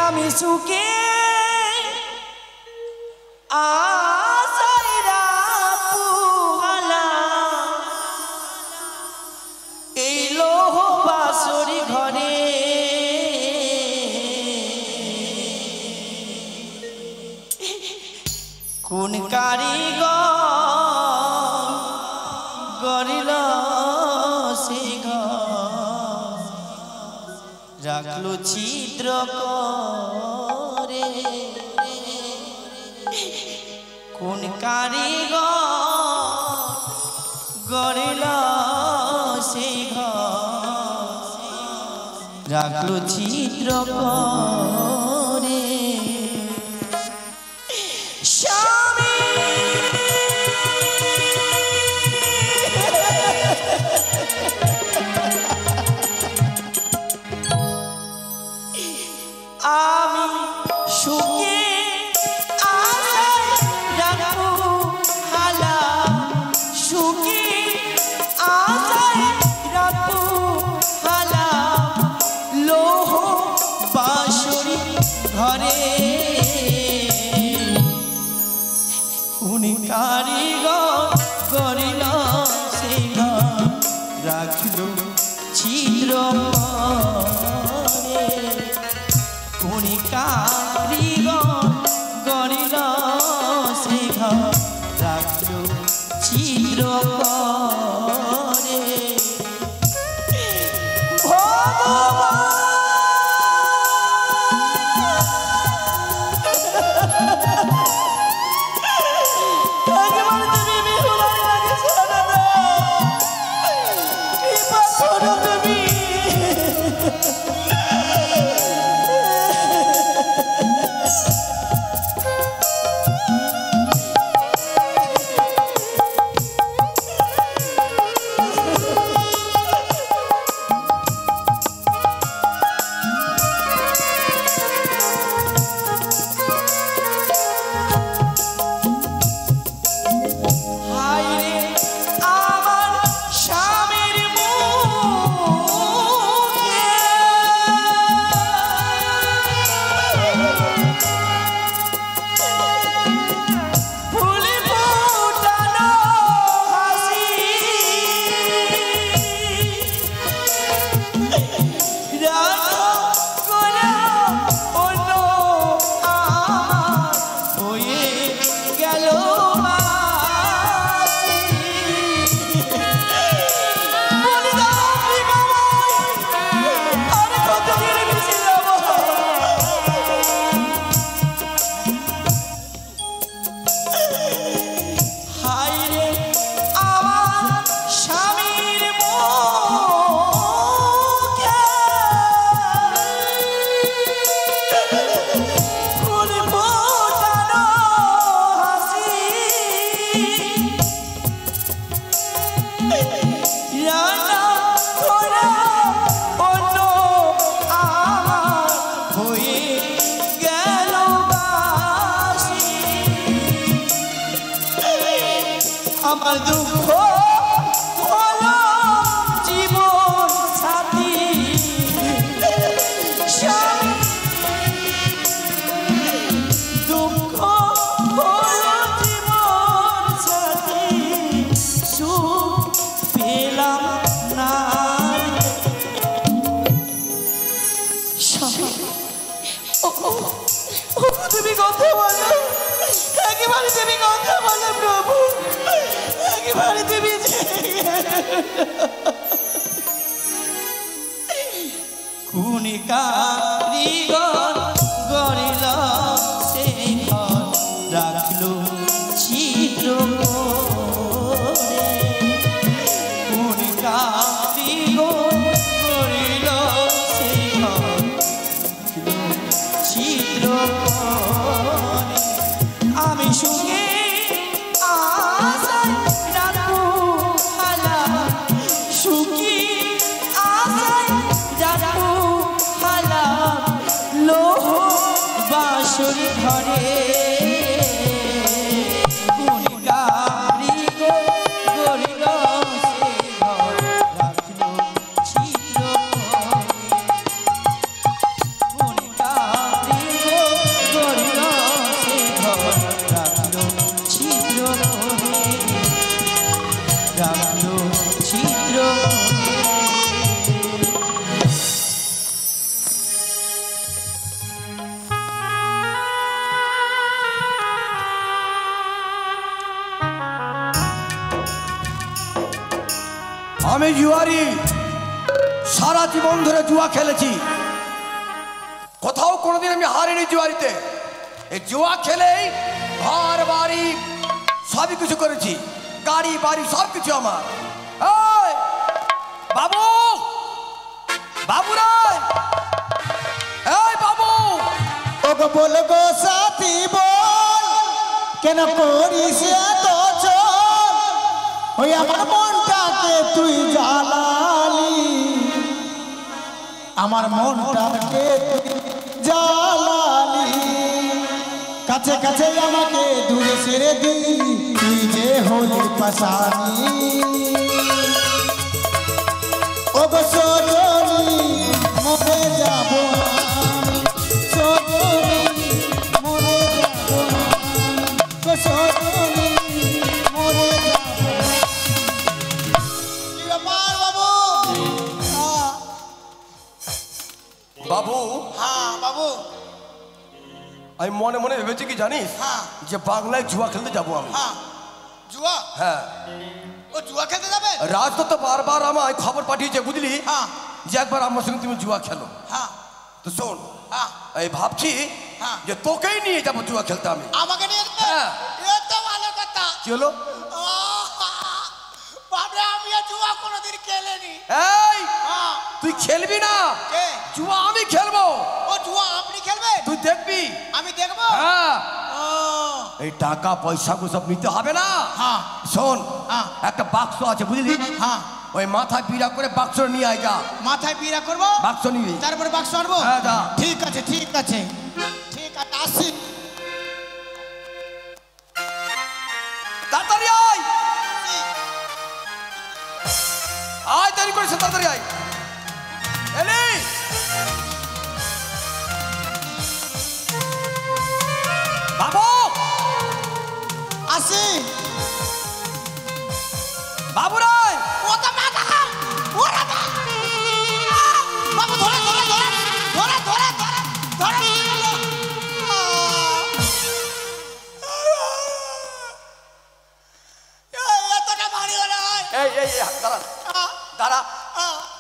আমি সুখে আসাইরা পুহালা এই লোহ বাসরি ঘরে কোন কারিগর গড়িল সে ঘর রাখলো ছিদ্র করে কোন কারিগর গড়িল সে ঘর রাখলো ছিদ্র করে আমি সুখে আসায় রাখবো হালা সুখে আসায় রাখবো হালা লোহ বাঁশরি ঘরে কোন কারিগর গড়িল সে ঘর রাখলো ছিদ্র কোন কারিগর গড়িল সে ঘর রাখলো ছিদ্র করে আমার দুঃখ হলো জীবন সাথী দুঃখ হলো জীবন সাথী সুখ পেলাম না তুমি কথা বলো একেবারে তুমি কথা বলো প্রভু একেবারে তুমি কোন কারিগর গড়িল সে ঘর রাখলো ছিদ্র করে কোন কারিগর গড়িল সে ঘর ছিদ্র করে আমি সুখে আসায় রাখবো হালা সুখী আসায় রাখবো হালা লোহ বাঁশরি ঘরে কোন কারিগর গড়িল সে ঘর রাখলো ছিদ্র করে কোন কারিগর আমি জুয়ারি, সারা জীবন ধরে জুয়া খেলেছি, কোথাও কোনোদিন আমি হারিনি জুয়ারিতে। এই জুয়া খেলেই ঘর বাড়ি সবই কিছু করেছি, গাড়ি বাড়ি সব কিছু আমার। এই বাবু, বাবু রায়, এই বাবু। ওগো বল গো সাথী বল, কেন করিস এত চল? ওই আমার মনটাকে তুই জ্বালালি, আমার মনটাকে তুই জ্বালালি। কাছে কাছে আমাকে দূরে ছেড়ে দিলি, তুই যে হলি পাশানি। ওগো সজনি মরে যাব আমি, সজনি মরে যাব আমি, সজনি মরে যাব। কি ব্যাপার বাবু? বাবু, হ্যাঁ বাবু। আমি মনে মনে ভেবেছি কি জানিস, হ্যাঁ। যে বাংলায় জুয়া খেলতে যাবো আমি। হ্যাঁ জুয়া? হ্যাঁ। ও জুয়া খেলতে যাবে? রাজদত্ত তো বারবার আমায় খবর পাঠিয়েছে বুঝলি, হ্যাঁ। যে একবার আমার সঙ্গে তুমি জুয়া খেলো। হ্যাঁ। তো শোন, হ্যাঁ। এই ভাবছি হ্যাঁ। যে তোকেই নিয়ে যাবো জুয়া খেলতে আমি। আমাকে নিয়ে যাবে? হ্যাঁ। এ তো ভালো কথা। কি হলো? বাবরে, আমি আর জুয়া কোনোদিন খেলিনি। এই হ্যাঁ। তুই খেলবি না, কে? জুয়া আমি খেলবো। ও জুয়া আপনি খেলবেন? তুই দেখবি। আমি দেখবো? হ্যাঁ। ও এই টাকা পয়সা সব নিতে হবে না। হ্যাঁ। শোন, হ্যাঁ। একটা বাক্স আছে বুঝলি, হ্যাঁ। ওই মাথায় পিড়া করে বাক্স নিয়ে আয়, যা মাথায় পিড়া করবো, বাক্স নিবি। তারপরে বাক্স আনবো? হ্যাঁ, যা। ঠিক আছে ঠিক আছে ঠিক আছে, আসি। তাড়াতাড়ি আয়, আয় দেরি করিস না, তাড়াতাড়ি আয়। এলি বাবু, আসি। বাবু রায়। ও তো মাথা, ওরে মা! বাবু ধরে ধরে ধরে ধরে ধরে ধরে ধরে। এতটা ভারী হলো। এই এই এই, দাঁড়া দাঁড়া,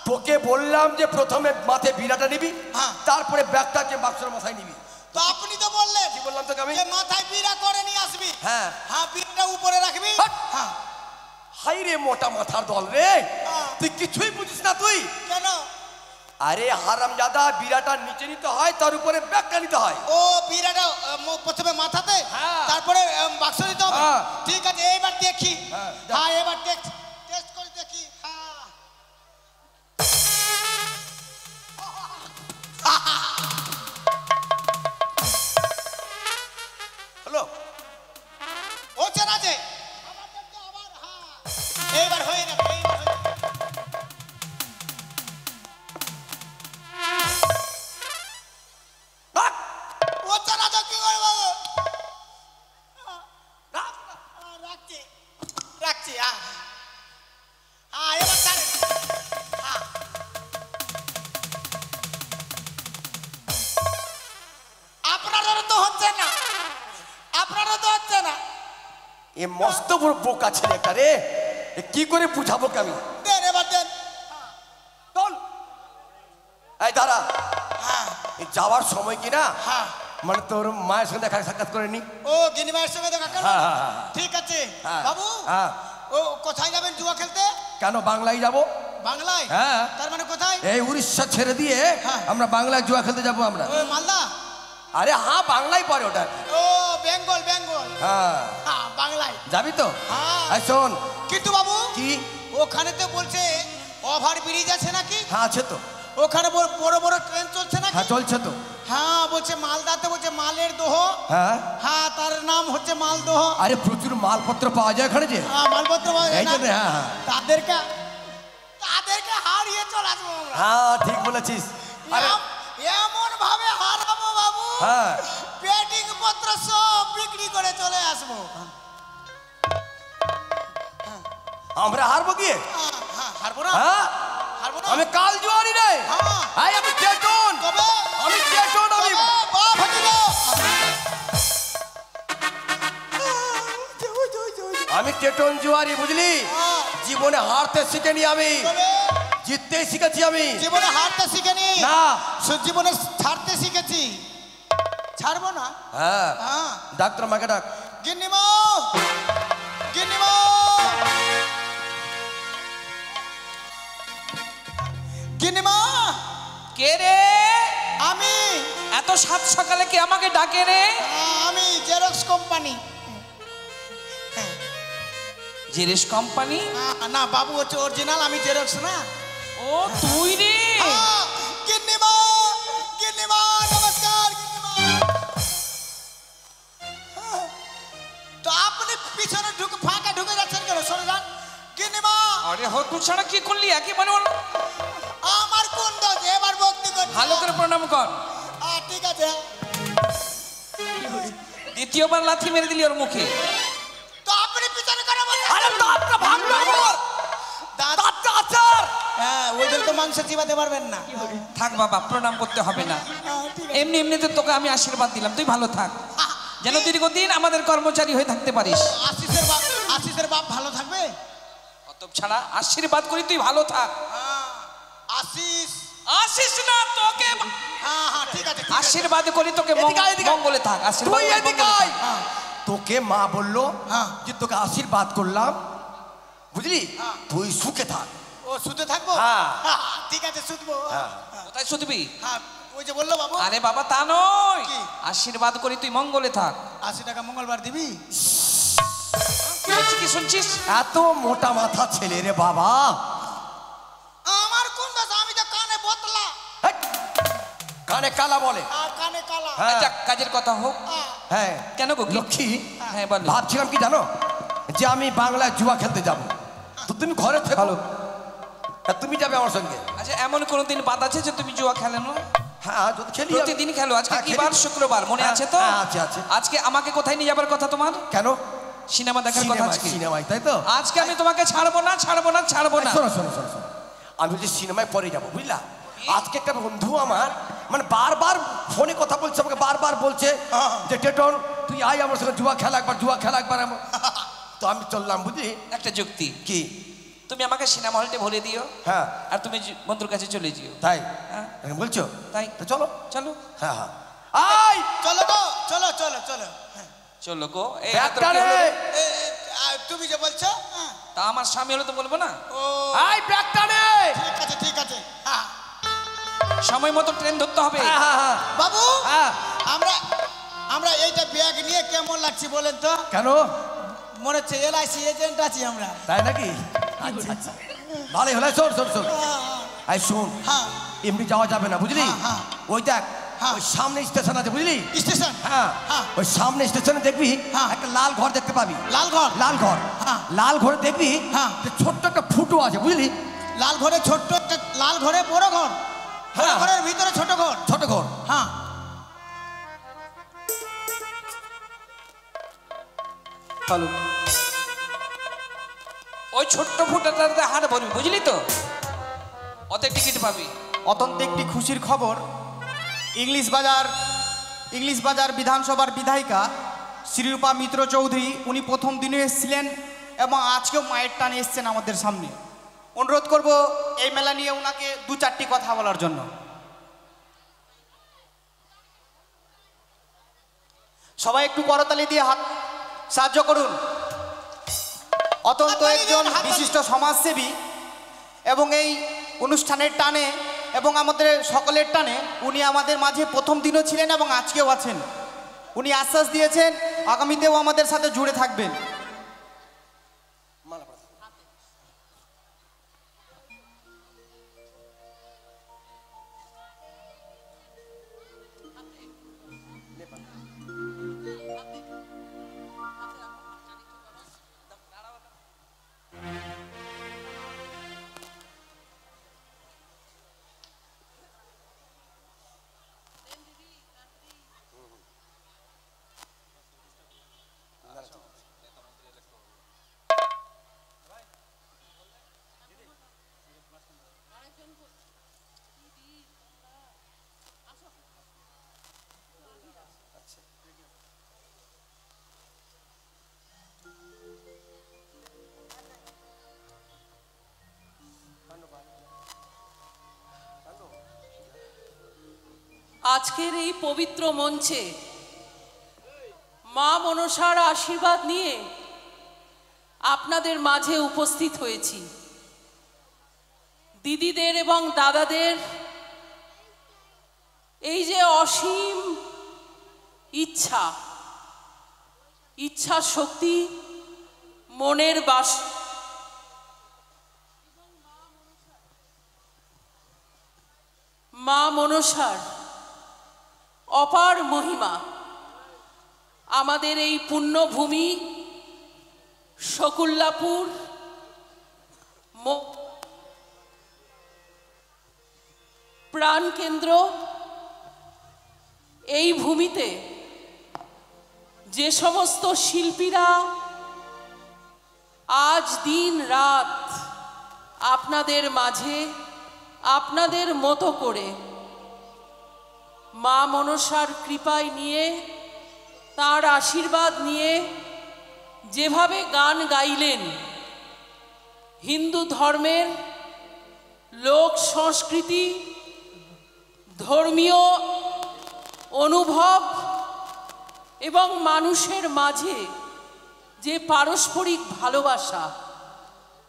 তোকে বললাম যে প্রথমে মাথায় বিড়াটা নিবি, হ্যাঁ। তারপরে ব্যাগটাকে বাক্সের মাথায় নিবি। তো আপনি তো বললেন, কি বললাম তোকে আমি? যে মাথায় পিড়া করে নিয়ে আসবি। হ্যাঁ। হ্যাঁ, পিড়াটা উপরে রাখবি। হাট! হ্যাঁ। হাই রে মোটা মাথার দল রে, হ্যাঁ। তুই কিছুই বুঝিস না তুই। কেন? আরে হারামজাদা, বিড়াটা নিচে নিতে হয়, তার উপরে ব্যাগটা নিতে হয়। ও পিড়াটা প্রথমে মাথাতে, হ্যাঁ। তারপরে বাক্স নিতে হবে। হ্যাঁ। ঠিক আছে, এইবার দেখি। হ্যাঁ, যা। হ্যাঁ, এবার টেস্ট করে দেখি। হ্যাঁ। হলো? হচ্ছে না যে? আবার দেখতে, আবার। হ্যাঁ, এইবার হয়ে যাবে, এইবার হয়ে যাবে। রাখ, হচ্ছে না তো, কি করবো? রাখ। রাখছি রাখছি। হ্যাঁ হ্যাঁ, এবার ছাড়েন। হ্যাঁ। আপনারও তো হচ্ছে না, আপনারও তো হচ্ছে না। এ মস্ত বড় বোকা ছেলেটা রে, এ কি করে বুঝাবো কে আমি? দেন, এবার দেন। চল। এই দাঁড়া, হ্যাঁ এই যাওয়ার সময় কি না, হ্যাঁ। মানে তোর মায়ের সঙ্গে দেখা সাক্ষাৎ করে নি। ও গিনিমায়ের সঙ্গে দেখা করবেন? হ্যাঁ, হ্যাঁ, হ্যাঁ। ঠিক আছে। হ্যাঁ। বাবু, হ্যাঁ। ও কোথায় যাবেন জুয়া খেলতে? কেন বাংলায় যাব? বাংলায়? হ্যাঁ। তার মানে কোথায়? এই উড়িষ্যা ছেড়ে দিয়ে হ্যাঁ। আমরা বাংলায় জুয়া খেলতে যাবো আমরা। ও মালদা? আরে হ্যাঁ, বাংলায় পড়ে ওটা। ও বেঙ্গল, বেঙ্গল। হ্যাঁ, হ্যাঁ, বাংলায় যাবি তো? হ্যাঁ। এই শোন। কিন্তু বাবু, কি? ওখানে তো বলছে ওভার ব্রিজ আছে নাকি? হ্যাঁ আছে তো। ওখানে বড় বড় ট্রেন চলছে নাকি? হ্যাঁ চলছে তো। হ্যাঁ, বলছে মালদাতে বলছে মালের দোহ। হ্যাঁ। হ্যাঁ, তার নাম হচ্ছে মালদহ। আরে প্রচুর মালপত্র পাওয়া যায় ওখানে যে। হ্যাঁ, মালপত্র পাওয়া যায় এই না? জন্য, হ্যাঁ, হ্যাঁ। তাদেরকে হারিয়ে চলে আসবো আমরা। হ্যাঁ ঠিক বলেছিস। আরে এমন ভাবে হারাবো বাবু, হ্যাঁ। বেডিং পত্র সব বিক্রি করে চলে আসবো। আমরা হারবো গিয়ে? হ্যাঁ, হারবো না? হ্যাঁ, হারবো না? আমি কাল জুয়ারি রে। হ্যাঁ। আই আমি টেটন। কবে? আমি টেটন। আমি কবে? বাপ হাঁটিলো। আমি টেটন জুয়ারি বুঝলি, জীবনে হারতে শিখেনি আমি, তবে জিততেই শিখেছি আমি। জীবনে হারতে শিখেনি না, জীবনে ছাড়তে শিখেছি। ছাড়বো না। হ্যাঁ হ্যাঁ ডাক্তার মাকে ডাক। গিন্নিমা, গিন্নিমা, গিন্নিমা। কে রে? আমি এত সাত সকালে কে আমাকে ডাকে রে? আমি জেরক্স কোম্পানি। Xerox company? না বাবু হচ্ছে অরিজিনাল, আমি জেরক্স না। ও তুই রে? গিন্নিমা, গিন্নিমা নমস্কার। গিন্নিমা, তো আপনি পিছনে ঢুকে ফাঁকা ঢুকে যাচ্ছেন কেন? সরে যান। গিন্নিমা, আরে হতু ছাড়া কি করলি? একেবারে আমার কোন দোষ? এবার ভক্তি করছি। ভালো করে প্রণাম কর। ঠিক আছে। দ্বিতীয়বার লাথি মেরে দিলি ওর মুখে। তো আপনি পিছনে করে বললেন। আরে দাঁতটা ভাঙলো আমার, দাঁতটা আচার। হ্যাঁ, ওই জন্য তো মাংস চিবাতে পারবেন না। থাক বাবা, প্রণাম করতে হবে না। এমনি এমনিতে তোকে আমি আশীর্বাদ দিলাম, তুই ভালো থাক, যেন দীর্ঘদিন আমাদের কর্মচারী হয়ে থাকতে পারিস। আশিসের বাপ ভালো থাকবে। অত ছাড়া আশীর্বাদ করি, তুই ভালো থাক। আশিস, আসিস না তোকে, হ্যাঁ ঠিক আছে। আশীর্বাদ করি তোকে, মঙ্গলে থাক। আশীর্বাদ তুই করি, এদিকে মঙ্গলে আয়। থাক। তোকে মা বললো হ্যাঁ। যে তোকে আশীর্বাদ করলাম, বুঝলি? তুই সুখে থাক। ও শুতে থাকবো? হ্যাঁ। ঠিক আছে, শুধবো। কোথায় শুধবি? হ্যাঁ, ওই যে বললো বাবু। আরে বাবা তা নয়, কি? আশীর্বাদ করি তুই মঙ্গলে থাক। 80 টাকা মঙ্গলবার দিবি? কি বলছি কি শুনছিস? এত মোটা মাথা ছেলে রে বাবা। আমার কোন দোষ? আমি তো কানে বোতলা হেৎ, কানে কালা বলে। আর কানে কালা। হ্যাঁ। যাক, কাজের কথা হোক। হ্যাঁ কেন গো, কি? লক্ষ্মী, হ্যাঁ বল। ভাবছিলাম কি জানো, যে আমি বাংলায় জুয়া খেলতে যাব, তো তুমি ঘরে থেকো, তুমি যাবে আমার সঙ্গে। আচ্ছা, এমন কোনদিন বাদ আছে যে তুমি জুয়া খেলে না? হ্যাঁ যদি খেলি আমি। প্রতিদিন খেলো। আজকে হ্যাঁ, কি খেলি। বার? শুক্রবার, মনে হ্যাঁ, আছে তো? হ্যাঁ, আছে আছে। আজকে আমাকে কোথায় নিয়ে যাবার কথা তোমার? কেন? সিনেমা দেখার কথা আজকে। সিনেমায়, তাই তো? আজকে আমি তোমাকে ছাড়বো না, ছাড়বো না, ছাড়বো না। শোনো শোনো শোনো শোনো, আমি বলছি সিনেমায় পরে যাবো, বুঝলা? আজকে একটা বন্ধু আমার মানে বারবার ফোনে কথা বলছে, আমাকে বারবার বলছে যে টেটন তুই আয় আমার সঙ্গে জুয়া খেলা একবার, জুয়া খেলা একবার। তো আমি চললাম, বুঝলি? একটা যুক্তি কি? তুমি আমাকে সিনেমা হলটা ভরে দিও, হ্যাঁ আর তুমি বন্ধুর কাছে চলে যেও। তাই হ্যাঁ। বলছো? তাই তো চলো। চলো। হ্যাঁ হ্যাঁ আয় চলো গো, চলো চলো চলো। চলো গো। এই ব্যাগটা এত কি নে। হলো রে? তুমি যে বলছো, তা আমার স্বামী হলে তো বলবো না? ও আয় ব্যাগটা নে। ঠিক আছে ঠিক আছে। হ্যাঁ সময় মতো ট্রেন ধরতে হবে। হ্যাঁ হ্যাঁ হ্যাঁ বাবু, হ্যাঁ। আমরা আমরা এইটা ব্যাগ নিয়ে কেমন লাগছে বলেন তো? কেন? মনে হচ্ছে LIC এজেন্ট আছি আমরা। তাই নাকি? আচ্ছা আচ্ছা, ভালোই হলো। শোন শোন শোন, আয় শোন, হ্যাঁ এমনি যাওয়া যাবে না, বুঝলি? হ্যাঁ, হ্যাঁ। ওই দেখ, হ্যাঁ। ওই সামনে স্টেশন আছে, বুঝলি? স্টেশন। হ্যাঁ হ্যাঁ। ওই সামনে স্টেশনে দেখবি হ্যাঁ। একটা লাল ঘর দেখতে পাবি। লাল ঘর। লাল ঘর। হ্যাঁ। লাল ঘরে দেখবি হ্যাঁ। যে ছোট্ট একটা ফুটো আছে, বুঝলি? লাল ঘরে ছোট্ট একটা, লাল ঘরে বড় ঘর, বড় হ্যাঁ। ঘরের ভিতরে ছোট ঘর। ছোট ঘর। হ্যাঁ চলো। ওই ছোট্ট ফুটাটাতে হাট ভরবি, বুঝলি তো? অত টিকিট পাবি। অত্যন্ত একটি খুশির খবর, ইংলিশ বাজার বিধানসভার বিধায়িকা শ্রীরূপা মিত্র চৌধুরী, উনি প্রথম দিনে এসেছিলেন এবং আজকেও মায়ের টানে এসছেন আমাদের সামনে। অনুরোধ করব এই মেলা নিয়ে ওনাকে 2-4টি কথা বলার জন্য। সবাই একটু করতালি দিয়ে হাত সাহায্য করুন। অত্যন্ত একজন বিশিষ্ট সমাজসেবী এবং এই অনুষ্ঠানের টানে এবং আমাদের সকলের টানে উনি আমাদের মাঝে প্রথম দিনও ছিলেন এবং আজকেও আছেন। উনি আশ্বাস দিয়েছেন আগামীতেও আমাদের সাথে জুড়ে থাকবেন। আজকের এই পবিত্র মঞ্চে মা মনসার আশীর্বাদ নিয়ে আপনাদের মাঝে উপস্থিত হয়েছি। দিদিদের এবং দাদাদের এই যে অসীম ইচ্ছা শক্তি, মনের বাস, মা মনসার অপার মহিমা আমাদের এই পুণ্যভূমি শকুল্লাপুর প্রাণকেন্দ্র, এই ভূমিতে যে সমস্ত শিল্পীরা আজ দিন রাত আপনাদের মাঝে আপনাদের মতো করে মা মনসার কৃপায় নিয়ে, তার আশীর্বাদ নিয়ে যেভাবে গান গাইলেন, হিন্দু ধর্মের লোক সংস্কৃতি, ধর্মীয় অনুভব এবং মানুষের মাঝে যে পারস্পরিক ভালোবাসা,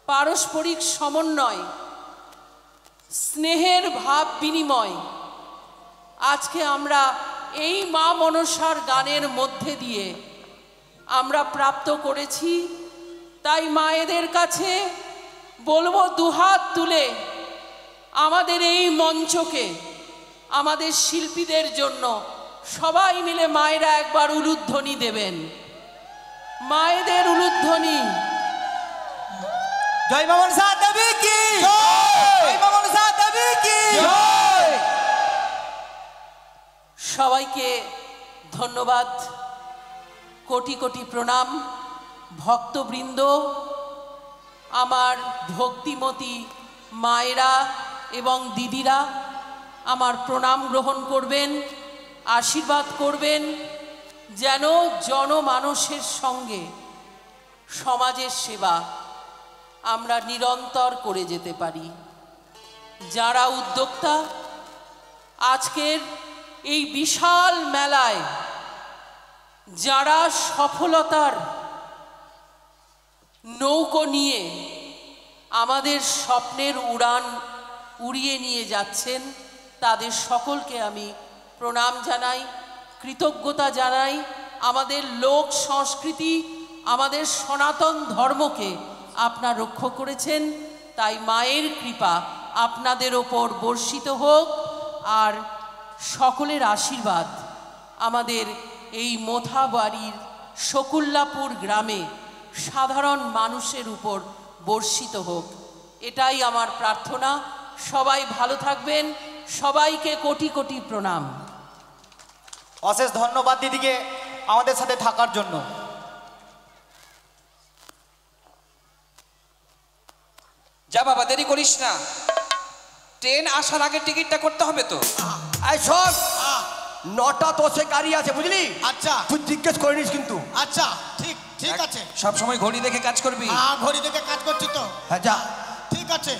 পারস্পরিক সমন্বয়, স্নেহের ভাব বিনিময় আজকে আমরা এই মা মনসার গানের মধ্যে দিয়ে আমরা প্রাপ্ত করেছি। তাই মায়েদের কাছে বলবো, দুহাত তুলে আমাদের এই মঞ্চকে, আমাদের শিল্পীদের জন্য সবাই মিলে মায়েরা একবার উলুধ্বনি দেবেন। মায়েদের উলুধ্বনি। জয় মা মনসা দেবী কি জয়, মা মনসা দেবী কি জয়। সবাইকে ধন্যবাদ, কোটি কোটি প্রণাম। ভক্তবৃন্দ, আমার ভক্তিমতী মায়েরা এবং দিদিরা আমার প্রণাম গ্রহণ করবেন, আশীর্বাদ করবেন, যেন জনমানসের সঙ্গে সমাজের সেবা আমরা নিরন্তর করে যেতে পারি। যারা উদ্যোক্তা আজকের এই বিশাল মেলায়, যারা সফলতার নৌকো নিয়ে আমাদের স্বপ্নের উড়ান উড়িয়ে নিয়ে যাচ্ছেন, তাদের সকলকে আমি প্রণাম জানাই, কৃতজ্ঞতা জানাই। আমাদের লোক সংস্কৃতি, আমাদের সনাতন ধর্মকে আপনারা রক্ষা করেছেন, তাই মায়ের কৃপা আপনাদের ওপর বর্ষিত হোক। আর সকলের আশীর্বাদ আমাদের এই মোথাবাড়ির শকুল্লাপুর গ্রামে সাধারণ মানুষের উপর বর্ষিত হোক, এটাই আমার প্রার্থনা। সবাই ভালো থাকবেন, সবাইকে কোটি কোটি প্রণাম। অশেষ ধন্যবাদ দিদিকে আমাদের সাথে থাকার জন্য। যা বাবা, দেরি করিস না, ট্রেন আসার আগে টিকিটটা করতে হবে তো। এই শোন, 9টা 10-এ গাড়ি আছে, বুঝলি? আচ্ছা তুই জিজ্ঞেস করে নিস কিন্তু। আচ্ছা, ঠিক ঠিক আছে। সব সময় ঘড়ি দেখে কাজ করবি। হ্যাঁ, ঘড়ি দেখে কাজ করছি তো। হ্যাঁ, যা। ঠিক আছে,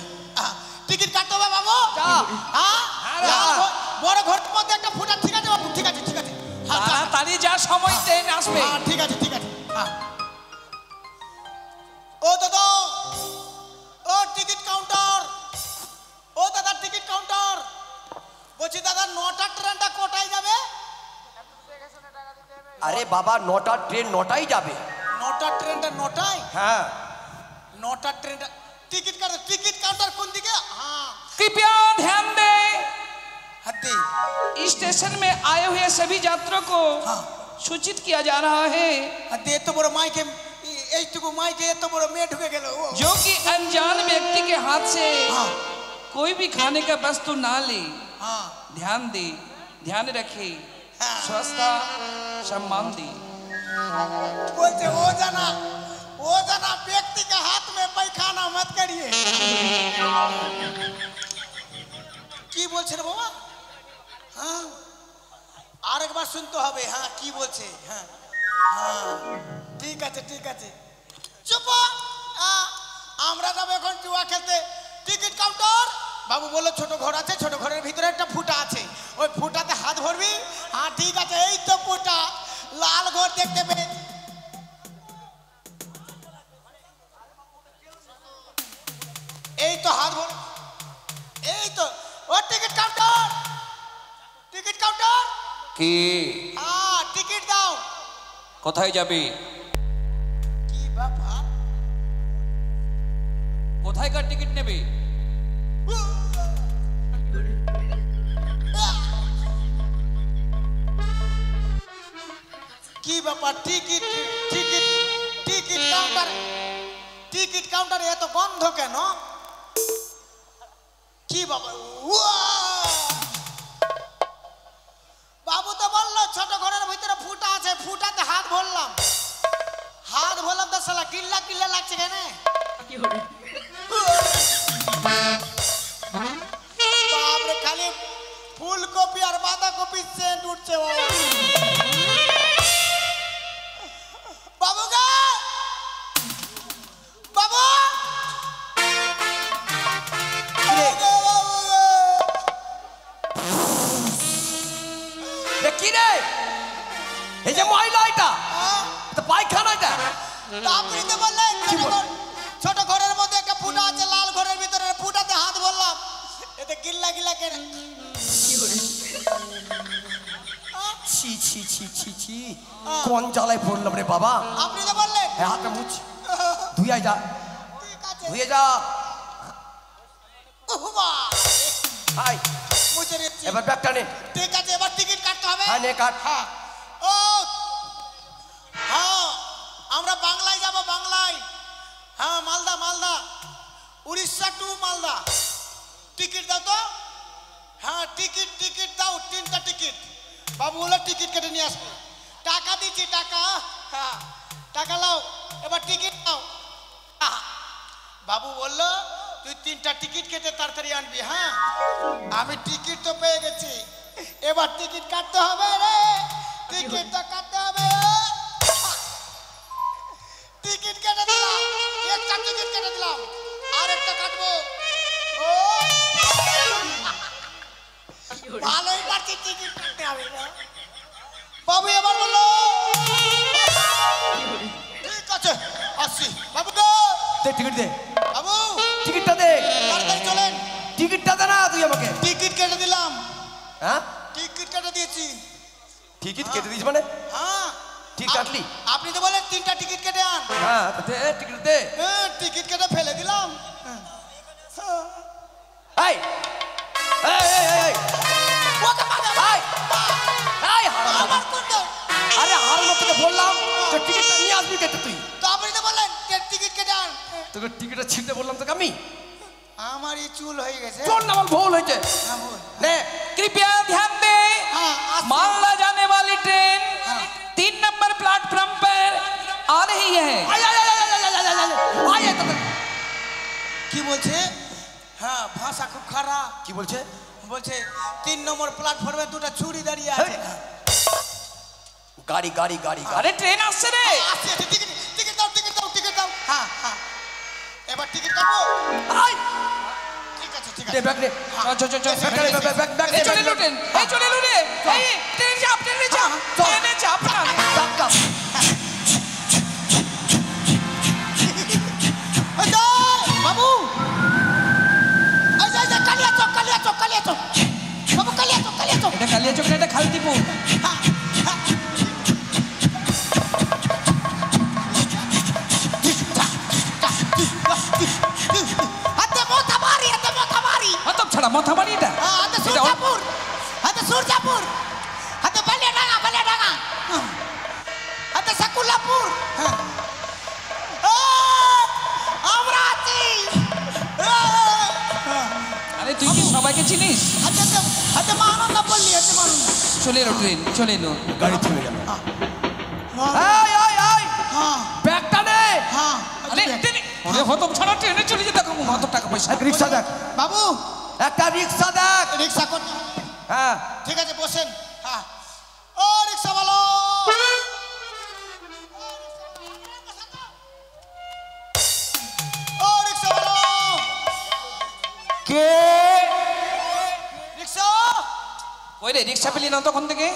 টিকিট কাটতে হবে বাবু। যা। হ্যাঁ, যা। বড় ঘরের মধ্যে একটা ফুটা। ঠিক আছে বাবু, ঠিক আছে ঠিক আছে। হ্যাঁ, যা। তাড়াতাড়ি যা, সময় ট্রেন আসবে। হ্যাঁ, ঠিক আছে ঠিক আছে। হ্যাঁ। ও দাদা, ও টিকিট কাউন্টার, ও দাদা টিকিট কাউন্টার, বলছি দাদা 9টা ট্রেনটা কোটায় যাবে? আরে বাবা, 9টার ট্রেন 9টাই যাবে। 9টা ট্রেনটা 9টায়? হ্যাঁ। 9টা ট্রেনটা टिकट काउंटर कौन दिखे? हाँ, कृपया ध्यान दें, हद्दी स्टेशन में आए हुए सभी यात्रियों को सूचित किया जा रहा है हद्दी तो बड़ो माइक माइक तो बड़ो में ढुके गेलो जो कि अनजान व्यक्ति के हाथ से हाँ। कोई भी खाने का वस्तु ना ले। हाँ। ध्यान दे, ध्यान रखे, हाँ। स्वच्छता सम्मान दे। बोलते वो जना व्यक्ति के हाथ में पैखाना मत करिए। की बोल छे रे बाबा? हाँ, और एक बार सुन तो हबे। हाँ, की बोल छे? हाँ हाँ, ठीक है चुप। আমরা যাব এখন জুয়া খেলতে। টিকিট কাউন্টার বাবু বললো ছোট ঘর আছে, ছোট ঘরের ভিতরে একটা ফুটা আছে, ওই ফুটাতে হাত ভরবি। হ্যাঁ ঠিক আছে, এই তো ফুটা, লাল ঘর দেখতে পেয়ে, এই তো হাত ভর, এই তো ও টিকিট কাউন্টার, টিকিট কাউন্টার। কি হ্যাঁ টিকিট দাও। কোথায় যাবি? কি ব্যাপার? কোথায়কার টিকিট নেবে? কি ব্যাপার? Ticket ticket ticket counter, ticket কাউন্টারে এত গন্ধ কেন? কি বাবা, বাবু তো বললো ছোট ঘরের ভিতরে ফুটা আছে, ফুটাতে হাত ভরলাম, হাত ভরলাম তো শালা কিল্লা কিল্লা লাগছে কেন? বাপরে, খালি ফুলকপি আর বাঁধাকপি সেন্ট উঠছে বাবু গা, বাবু কি রে, এই যে মহিলা এটা তো পায়খানা এটা। আপনি তো বললেন ছোট ঘরের মধ্যে একটা ফুটা আছে, লাল ঘরের ভিতরে ফুটাতে হাত বললাম, এতে গিল্লা গিল্লা কেন? ছি ছি ছি ছি ছি, কোন জ্বালায় পড়লাম রে বাবা। আপনি তো বললেন। হাতটা মুছ, ধুয়ে যা, ঠিক আছে, ধুয়ে যা। হাই, মুছে নিচ্ছি। এবার ব্যাগটা নে। ঠিক আছে, এবার টিকিট কাটতে হবে। হ্যাঁ নে কাট। হ্যাঁ ও হ্যাঁ, আমরা বাংলায় যাব, বাংলায়। হ্যাঁ মালদা, মালদা, উড়িষ্যা টু মালদা। টিকিট দাও তো। হ্যাঁ টিকিট, টিকিট দাও, 3টা টিকিট। বাবু বলে টিকিট কেটে নিয়ে আসবে। টাকা দিচ্ছি, টাকা। হ্যাঁ টাকা লাও, এবার টিকিট দাও। বাবু বললো তুই 3টা টিকিট কেটে তাড়াতাড়ি আনবি। হ্যাঁ আমি টিকিট তো পেয়ে গেছি, এবার টিকিট কাটতে হবে রে, টিকিট তো কাটতে হবে। টিকিট কেটে দিলাম, একটা টিকিট কেটে দিলাম, আর একটা কাটবো। ও ভালোই পারছি টিকিট কাটতে হবে। বাবু এবার বলো। ঠিক আছে আসছি। বাবু গো, দে টিকিট দে, বাবু টিকিটটা দে, তাড়াতাড়ি চলেন। টিকিটটা দে না তুই আমাকে। টিকিট কেটে দিলাম, হ্যাঁ টিকিট কেটে দিয়েছি। টিকিট কেটে দিস মানে? হ্যাঁ ঠিক কাটলি? আপনি তো বলেন 3টা টিকিট কেটে আন। হ্যাঁ দে টিকিট দে। হ্যাঁ টিকিট কেটে ফেলে দিলাম। এই এই এই এই ওকে মারো। এই এই হারাম। আমার কোন দাও? আরে হারাম, তোকে বললাম তো টিকিটটা নিয়ে আসবি কেটে তুই। তো আপনি তো বললেন টিকিট কেটে আন। তোকে টিকিটটা ছিঁড়তে বললাম তোকে আমি। আমার এই চুল হয়ে গেছে। চল না, আমার ভুল হয়েছে। হ্যাঁ, বল। নে कृपया ध्यान दें, हाँ, आस- मालदा जाने वाली ट्रेन हाँ। 3 नंबर प्लेटफॉर्म पर आ रही है। আয় আয় আয় আয় আয় আয় আয় আয় আয় তোকে। কি বলছে? হ্যাঁ ভাষা খুব খারাপ। কি বলছে? বলছে 3 নম্বর প্ল্যাটফর্মে দুটো ছুরি দাঁড়িয়ে আছে। গাড়ি গাড়ি গাড়ি গাড়ি। अरे ट्रेन আসছে রে। আসছে, টিকিট টিকিট দাও, টিকিট দাও, টিকিট দাও। হ্যাঁ হ্যাঁ, এবার টিকিট কাটবো। আয় ঠিক আছে, ঠিক দে আছে। ব্যাগ নে। চল চল চল ব্যাগ নে, ব্যাগ ব্যাগ ব্যাগ এই নে, চলে ব্যাগ নে। লুটেন, এই চলে লুটে, এই ট্রেনে চাপ, ট্রেনে চাপ, চল। ট্রেনে চাপ না। চাপ চাপ। এই যে, বাবু এই যে, কালিয়া চক, কালিয়া চক, কালিয়া চক। বাবু কালিয়া চক, কালিয়া চক। এটা কালিয়াচক না, এটা খালদিপুর। হ্যাঁ, হ্যাঁ। হাতে মোথা মারি, হাতে মোথা মারি। অতপ ছাড়া মাথা মারি এটা। হ্যাঁ, হাতে এটা সূর্যাপুর, হাতে সূর্যাপুর, হাতে বালিয়াডাঙ্গা, বালিয়াডাঙ্গা, হাতে সাকুলাপুর। হ্যাঁ। আমরা আছি। আরে তুই কি সবাইকে চিনিস? হাতে হাতে মানন্দা বললি, হাতে মানন্দা। চলে এলো ট্রেন, চলে এলো। গাড়ি থেমে গেল। হ্যাঁ এই এই এই হ্যাঁ ব্যাগটা নে। হ্যাঁ। আরে ট্রেনে, ওরে হতম ছাড়া ট্রেনে চলে যেতে কম কত টাকা পয়সা। এক রিক্সা দেখ, বাবু একটা রিক্সা দেখ। রিক্সা করতে হবে। হ্যাঁ ঠিক আছে বসেন। হ্যাঁ ও রিক্সা বলো। ও রিক্সা বলো। কে ওই রে রিক্সা পেলি না তখন থেকে?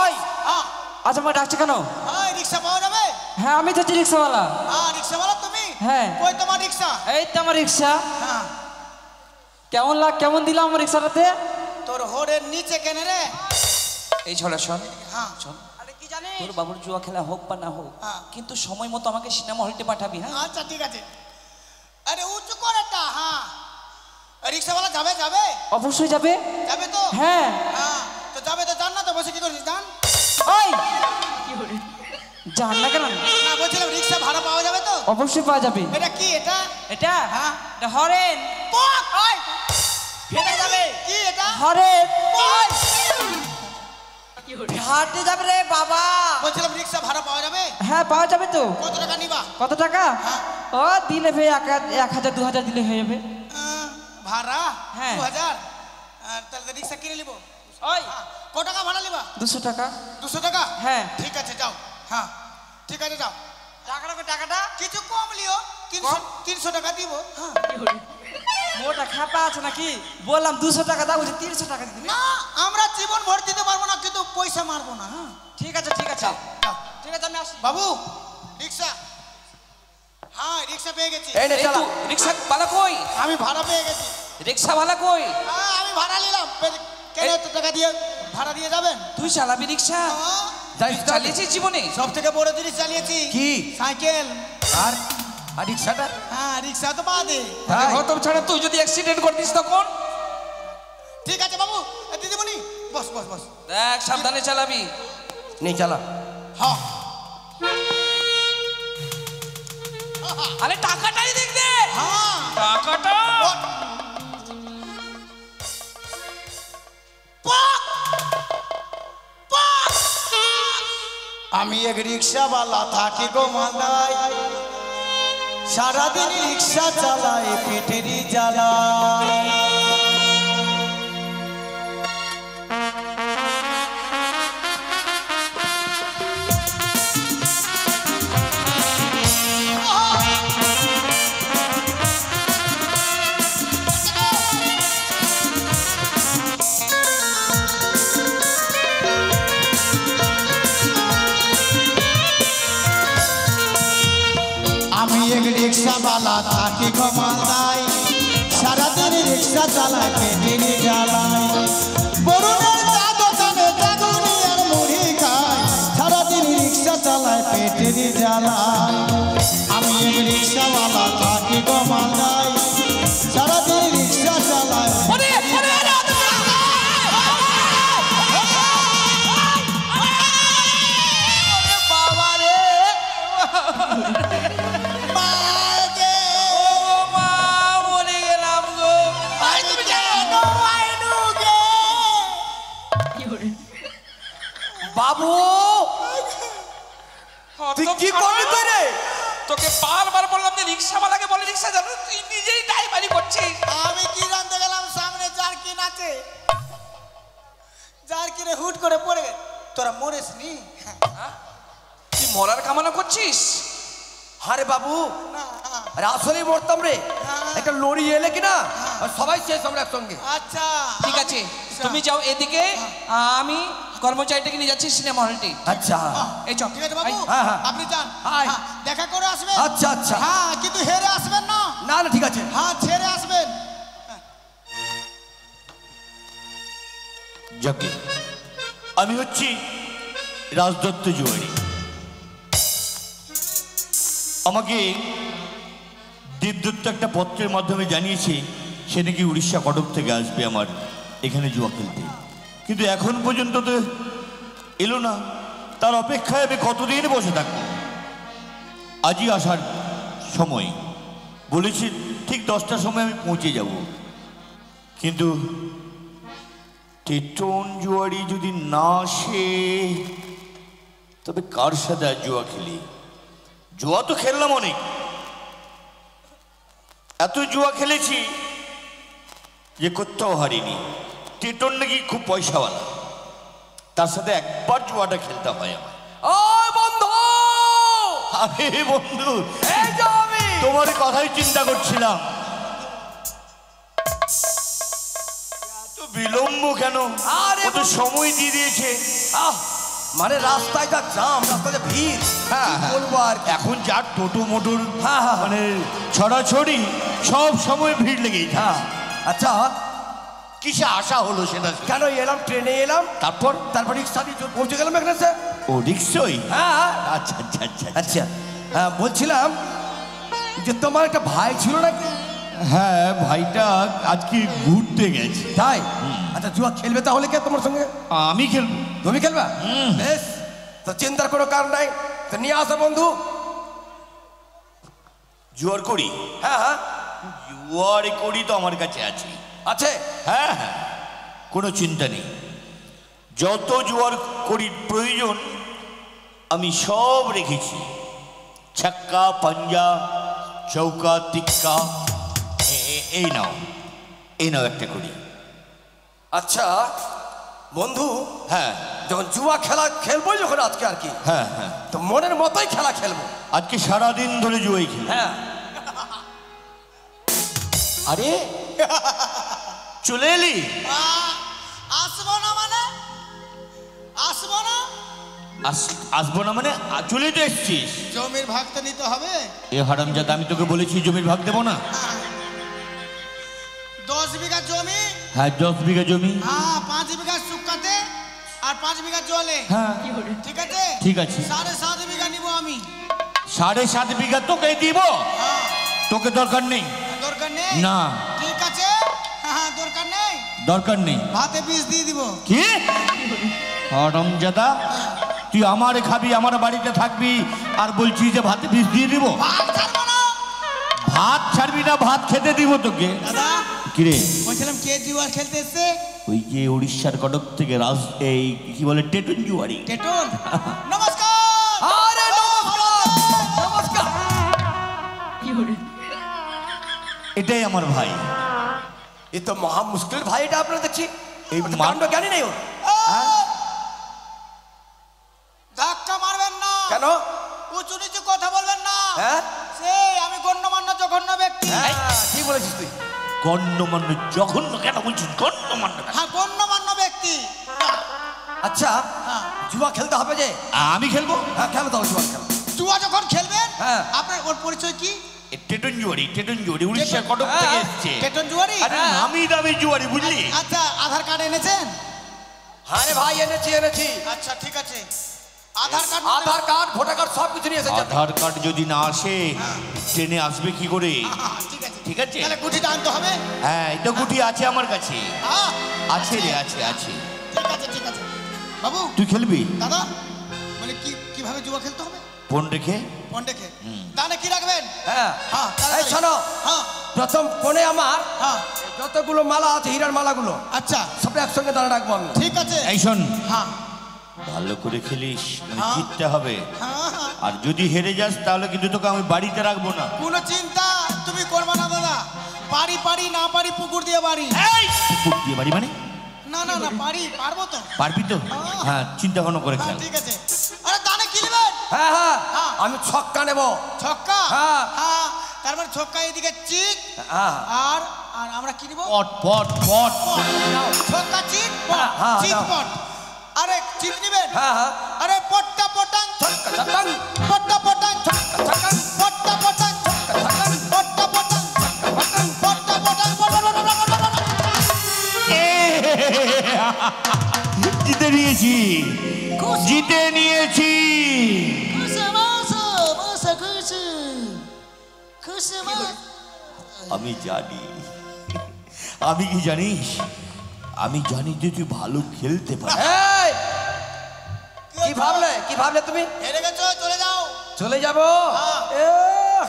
ওই হ্যাঁ আচ্ছা আমার ডাকছে কেন? ওই রিক্সা পাওয়া যাবে? হ্যাঁ আমি তো রিক্সাওয়ালা। হ্যাঁ রিক্সাওয়ালা তুমি? হ্যাঁ। কই তোমার রিক্সা? এই তো আমার রিক্সা। হ্যাঁ কেমন দিলাম আমার রিক্সাটাতে? তোর হোরের নিচে কেনে রে? এই ছড়া শোন, হ্যাঁ শোন, আরে কি জানিস? তোর বাবুর জুয়া খেলা হোক বা না হোক, হ্যাঁ। কিন্তু সময় মতো আমাকে সিনেমা হলটে পাঠাবি। হ্যাঁ আচ্ছা ঠিক আছে। আরে উঁচু করে একটা হ্যাঁ রিক্সাওয়ালা যাবে যাবে অবশ্যই যাবে। যাবে তো? হ্যাঁ। হ্যাঁ তো যাবে তো জান না তো বসে কি করছিস জান? ওই জান না কেন? না বলছিলাম রিক্সা ভাড়া পাওয়া যাবে তো? অবশ্যই পাওয়া যাবে। এটা কি এটা? এটা হ্যাঁ এটা হরেন। পক ওই ফেটে যাবে কি এটা? হরেন ওই হাঁটতে যাবে রে বাবা। বলছিলাম রিক্সা ভাড়া পাওয়া যাবে? হ্যাঁ পাওয়া যাবে তো। কত টাকা নিবা? কত টাকা? হ্যাঁ। ও দিলে ভাই 1000 2000 দিলে হয়ে যাবে। ভাড়া হ্যাঁ। 2000 তাহলে রিক্সা কিনে নিব। ওই কত টাকা ভাড়া নিবা? 200 টাকা। 200 টাকা? হ্যাঁ। ঠিক আছে যাও। হ্যাঁ ঠিক আছে যাও। টাকাটা কিছু কম লিও। 300 টাকা দিব। হ্যাঁ মোটা খাপা আছে নাকি? বললাম 200 টাকা দাও, 300 টাকা দিবি। না আমরা জীবন ভর দিতে পারবো না, কিন্তু পয়সা মারবো না। হ্যাঁ ঠিক আছে যাও। ঠিক আছে আমি আসি। বাবু রিক্সা। হ্যাঁ রিক্সা পেয়ে গেছি। এই নে এই চালা। তো রিক্সা বালা কই? আমি ভাড়া পেয়ে গেছি। রিক্সা বালা কই? হ্যাঁ আমি ভাড়া নিলাম। কেন এত টাকা দিয়ে ভাড়া দিয়ে যাবেন? তুই চালাবি রিক্সা? হ্যাঁ, যাইস তো। চালিয়েছিস জীবনে? সব থেকে বড় জিনিস চালিয়েছি। কি? সাইকেল। আর আর রিক্সাটা? হ্যাঁ রিক্সা তো বাদে। তাই? হতম ছাড়া তুই যদি অ্যাক্সিডেন্ট করতিস তখন? ঠিক আছে বাবু। দিদিমণি বস বস বস। দেখ সাবধানে চালাবি। নে চালা। হ্যাঁ আরে টাকাটাই দেখ দে। হ্যাঁ টাকাটা আমি এক রিক্সাওয়ালা থাকি গো মালদায়, সারাদিন রিক্সা চালাই পেটেরই জ্বালা। আমি এক রিক্সাওয়ালা থাকি গো মালদায়, সারাদিন রিক্সা চালাই পেটেরই জ্বালায়। বরুণের চা দোকানে জাগুনি আর মুড়ি খাই, সারাদিন রিক্সা চালাই পেটেরই জ্বালায়। আমি এক রিক্সাওয়ালা থাকি গো মালদায়, সারাদিন রিক্সা চালাই। বাবা রে, ও মা মরে গেলাম গো। বাবু তুই কি করলি তুই রে? তোকে বারবার বললাম যে রিক্সাওয়ালাকে বলে রিক্সা যাবে, তুই নিজেই ড্রাইভারি করছিস। আমি কি জানতে গেলাম সামনে জারকিন আছে, জারকিনে হুট করে পড়ে গেছে। তোরা মরিস নি? তুই মরার কামনা করছিস? আরে বাবু না, আরে আসলেই মরতাম রে। একটা লরি এলে কিনা আর সবাই শেষ আমরা একসঙ্গে। আচ্ছা ঠিক আছে তুমি যাও এদিকে, আমি কর্মচারীটাকে নিয়ে যাচ্ছি সিনেমা হলটি। আচ্ছা এই চল। ঠিক আছে বাবু হ্যাঁ, হ্যাঁ। আপনি যান। আয়। হ্যাঁ, দেখা করে আসবেন। আচ্ছা আচ্ছা। হ্যাঁ কিন্তু হেরে আসবেন না। না না ঠিক আছে। হ্যাঁ ছেড়ে আসবেন। যাকে আমি হচ্ছি রাজদত্ত জুয়ারি। আমাকে দেবদত্ত একটা পত্রের মাধ্যমে জানিয়েছে সে নাকি উড়িষ্যা কটক থেকে আসবে আমার এখানে জুয়া খেলতে, কিন্তু এখন পর্যন্ত তো এলো না। তার অপেক্ষায় আমি কতদিন বসে থাকবো। আজই আসার সময় বলেছি, ঠিক 10টার সময় আমি পৌঁছে যাব, কিন্তু টেটন জুয়ারি যদি না আসে তবে কার সাথে আর জুয়া খেলি? জুয়া তো খেললাম অনেক, এত জুয়া খেলেছি যে কোথাও হারিনি। টেটন নাকি খুব পয়সাওয়ালা, তার সাথে একবার জুয়াটা খেলতে হয় আমার। ও বন্ধু, আরে বন্ধু, এই যে আমি। তোমার কথাই চিন্তা করছিলাম। এত বিলম্ব কেন? আরে ও তো সময় দিয়ে দিয়েছে। আহ, মানে রাস্তায় যা জাম, রাস্তায় যা ভিড়, হ্যাঁ, কি হ্যাঁ। বলবো আর কি। এখন যা টোটো মোটর হ্যাঁ, হ্যাঁ। মানে ছড়াছড়ি, সব সময় ভিড় লেগেই থাকে। হ্যাঁ, আচ্ছা কিসে আশা হলো সেটা? কেন এলাম, ট্রেনে এলাম, তারপর রিক্সা দিয়ে পৌঁছে গেলাম এখানে এসে। ও রিক্সই? হ্যাঁ আচ্ছা আচ্ছা আচ্ছা আচ্ছা, হ্যাঁ বলছিলাম যে তোমার একটা ভাই ছিল নাকি? হ্যাঁ, ভাইটা আজকে ঘুরতে গেছে। তাই? আচ্ছা, জুয়া খেলবে তাহলে কে তোমার সঙ্গে? আমি খেলবো। তুমি খেলবা? বেশ, তো চিন্তার কোনো কারণ নাই, তো নিয়ে আসো বন্ধু। জোয়ার করি? হ্যাঁ হ্যাঁ জোয়ার করি তো আমার কাছে আছে। আছে? হ্যাঁ হ্যাঁ, কোনো চিন্তা নেই। যত জোয়ার করির প্রয়োজন আমি সব রেখেছি। ছক্কা, পাঞ্জা, চৌকা, তিক্কা, এই নাও, এই নাও একটা করি। আচ্ছা বন্ধু, হ্যাঁ যখন জুয়া খেলা খেলবো যখন আজকে আর কি, হ্যাঁ হ্যাঁ, তো মনের মতোই খেলা খেলবো। আজকে সারাদিন ধরে জুয়াই খেলি। হ্যাঁ, আরে চলে এলি? আসবো না মানে? আসবো না? আসবো না মানে? চলে তো এসছিস। জমির ভাগ তো নিতে হবে। এ হারামজাদা, আমি তোকে বলেছি জমির ভাগ দেবো না? 10 বিঘা জমি, হ্যাঁ 10 বিঘা জমি। হ্যাঁ 5 বিঘা শুকাতে আর 5 বিঘা জলে। হ্যাঁ ঠিক আছে? ঠিক আছে। 7.5 বিঘা নিব আমি। 7.5 বিঘা তোকে দিব? হ্যাঁ, তোকে দরকার নেই। দরকার নেই? না। ঠিক আছে, হ্যাঁ দরকার নেই। দরকার নেই। ভাতে বীজ দিয়ে দিব। কি হারামজাদা, তুই আমার খাবি, আমার বাড়িতে থাকবি, আর বলছিস যে ভাতে বীজ দিয়ে দিব? ভাত ছাড়বো না। ভাত ছাড়বি না? ভাত খেতে দিব তোকে। দাদা কিরে? বলছিলাম কে জুয়ার খেলতে এসছে? ওই যে উড়িষ্যার কটক থেকে এই কি বলে টেটুন জুয়ারি। টেটন, নমস্কার। আরে নমস্কার, নমস্কার। এটাই আমার ভাই। এ তো মহা মুশকিল ভাই, এটা আপনারা দেখছি এই এই কাণ্ড জ্ঞানী নেই ওর। ধাক্কা মারবেন না। কেন? উঁচু নিচু কথা বলবেন না। হ্যাঁ সেই আমি গণ্যমান্য জঘন্য ব্যক্তি। হ্যাঁ, ঠিক বলেছিস তুই। গণ্যমান্য জঘন্য কেন বলছিস? গণ্যমান্য কেন? হ্যাঁ গণ্যমান্য ব্যক্তি। আচ্ছা, হ্যাঁ। জুয়া খেলতে হবে যে? আমি খেলবো? হ্যাঁ খেলো তাহলে, জুয়া খেলো। জুয়া যখন খেলবেন, হ্যাঁ। আপনার ওর পরিচয় কি? টেটুন জুয়ারি, টেটুন জুয়ারি, উড়িষ্যার কটক থেকে এসছে। টেটন জুয়ারি? আরে নামি দামি জুয়ারি, বুঝলি? আচ্ছা, আধার কার্ড এনেছেন? হ্যাঁ রে ভাই, এনেছি এনেছি। আচ্ছা ঠিক আছে, আধার কার্ড। আধার কার্ড, ভোটার কার্ড সব কিছু নিয়ে এসেছি। আধার কার্ড যদি না আসে, ট্রেনে আসবে কি করে? ঠিক আছে ঠিক আছে। তাহলে গুটিটা আনতে হবে। হ্যাঁ, এটা গুটি আছে আমার কাছে। হ্যাঁ, আছে রে, আছে আছে। ঠিক আছে ঠিক আছে। বাবু, তুই খেলবি? দাদা বলে কিভাবে জুয়া খেলতে হবে? ফোন রেখে। ফোন রেখে। তাহলে কি রাখবেন? হ্যাঁ হ্যাঁ এই তাড়াতাড়ি। শোনো, হ্যাঁ প্রথম ফোনে আমার হ্যাঁ যতগুলো মালা আছে, হীরার মালাগুলো আচ্ছা সব একসঙ্গে দাঁড়া রাখবো আমি। ঠিক আছে। এই শোন, হ্যাঁ ভালো করে খেলিস, মানে হ্যাঁ। জিততে হবে। হ্যাঁ হ্যাঁ, আর যদি হেরে যাস তাহলে কিন্তু তোকে আমি বাড়িতে রাখবো না। কোনো চিন্তা তুমি করবে না দাদা। পারি পারি, না পারি পুকুর দিয়ে বাড়ি। এই কুকুর দিয়ে বাড়ি মানে? না না না, পারবো তো। পারবি তো? হ্যাঁ, চিন্তা ভাবনা করে হ্যাঁ খেল। ঠিক আছে। আরে দানে কি নেবেন? হ্যাঁ হ্যাঁ, হ্যাঁ। আমি ছক্কা নেবো। ছক্কা? হ্যাঁ। হ্যাঁ, তারপর ছক্কা এদিকে চিট। হ্যাঁ আর আর আমরা কি নিব? পট পট পট। ছক্কা চিট হ্যাঁ, পট, হ্যাঁ, চিট দাও। পট। আরে চিট নিবেন? হ্যাঁ হ্যাঁ, আরে পট্টা পটাং, ছক্কা ছক্কাং, পট্টা পটাং, ছক্কাং, পট্টা পটাং, ছক্কাং, পট্টা পটাং, পট্টা পটাং, জিতে নিয়েছি, জিতে নিয়েছি। আমি জানি, আমি কি জানিস, আমি জানি যে তুই ভালো খেলতে পারিস। এই, কি ভাবলে তুমি? হেরে গেছো, চলে যাও। চলে যাবো? হ্যাঁ।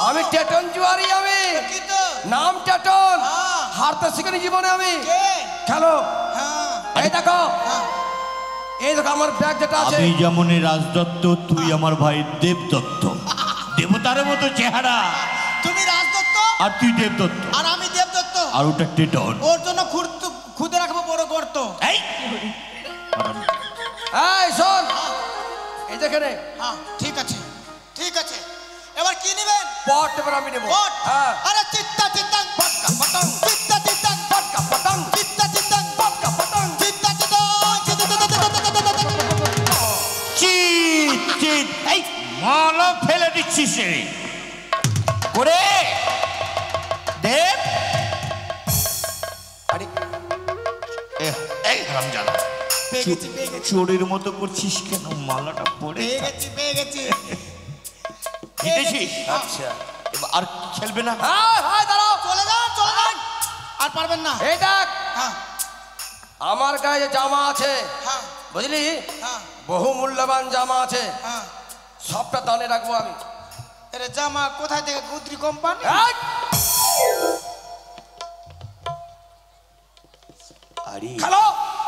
আমি টেটন জুয়ারি, আমি কি তো? নাম টেটন। হ্যাঁ। হারতে শিখিনি জীবনে আমি। কে? খেলো। হ্যাঁ এই দেখো, হ্যাঁ। এই দেখো আমার ব্যাগ যেটা আছে। আমি যেমন রাজদত্ত, তুই আমার ভাই দেবদত্ত। দেবতার মতো চেহারা, তুমি রাজদত্ত আর তুই দেবদত্ত, আর আমি দেবদত্ত। আর ওটা টেটন। ওর জন্য খুদে রাখবো বড় গর্ত। এই এই শোন, এই যেখানে হ্যাঁ ঠিক আছে ঠিক আছে। এবার কি নেবেন? পট এবার আমি নেবো। পট? হ্যাঁ, আরে চিত্তা চিত্তাং, পটকা পটং, চিত্তা চিত্তাং, পটকা পটং, চিত্তা চিত্তাং, মালা ফেলে দিচ্ছিস রে করে দেব। আরে এই হারামজাদা, পেয়ে গেছি পেয়ে গেছি চোরের মতো করছিস কেন? মালাটা পরে পেয়ে গেছি পেয়ে গেছি জিতেছিস? আচ্ছা, এবার আর খেলবে না? হ্যাঁ হ্যাঁ দাঁড়াও, চলে যান আর পারবেন না। এই দেখ হ্যাঁ আমার গায়ে যে জামা আছে হ্যাঁ বুঝলি, হ্যাঁ বহু মূল্যবান জামা আছে, হ্যাঁ সবটা দানে রাখবো আমি। এরে জামা কোথায় থেকে? গুদ্রি কোম্পানি? এই! আরে খেলো।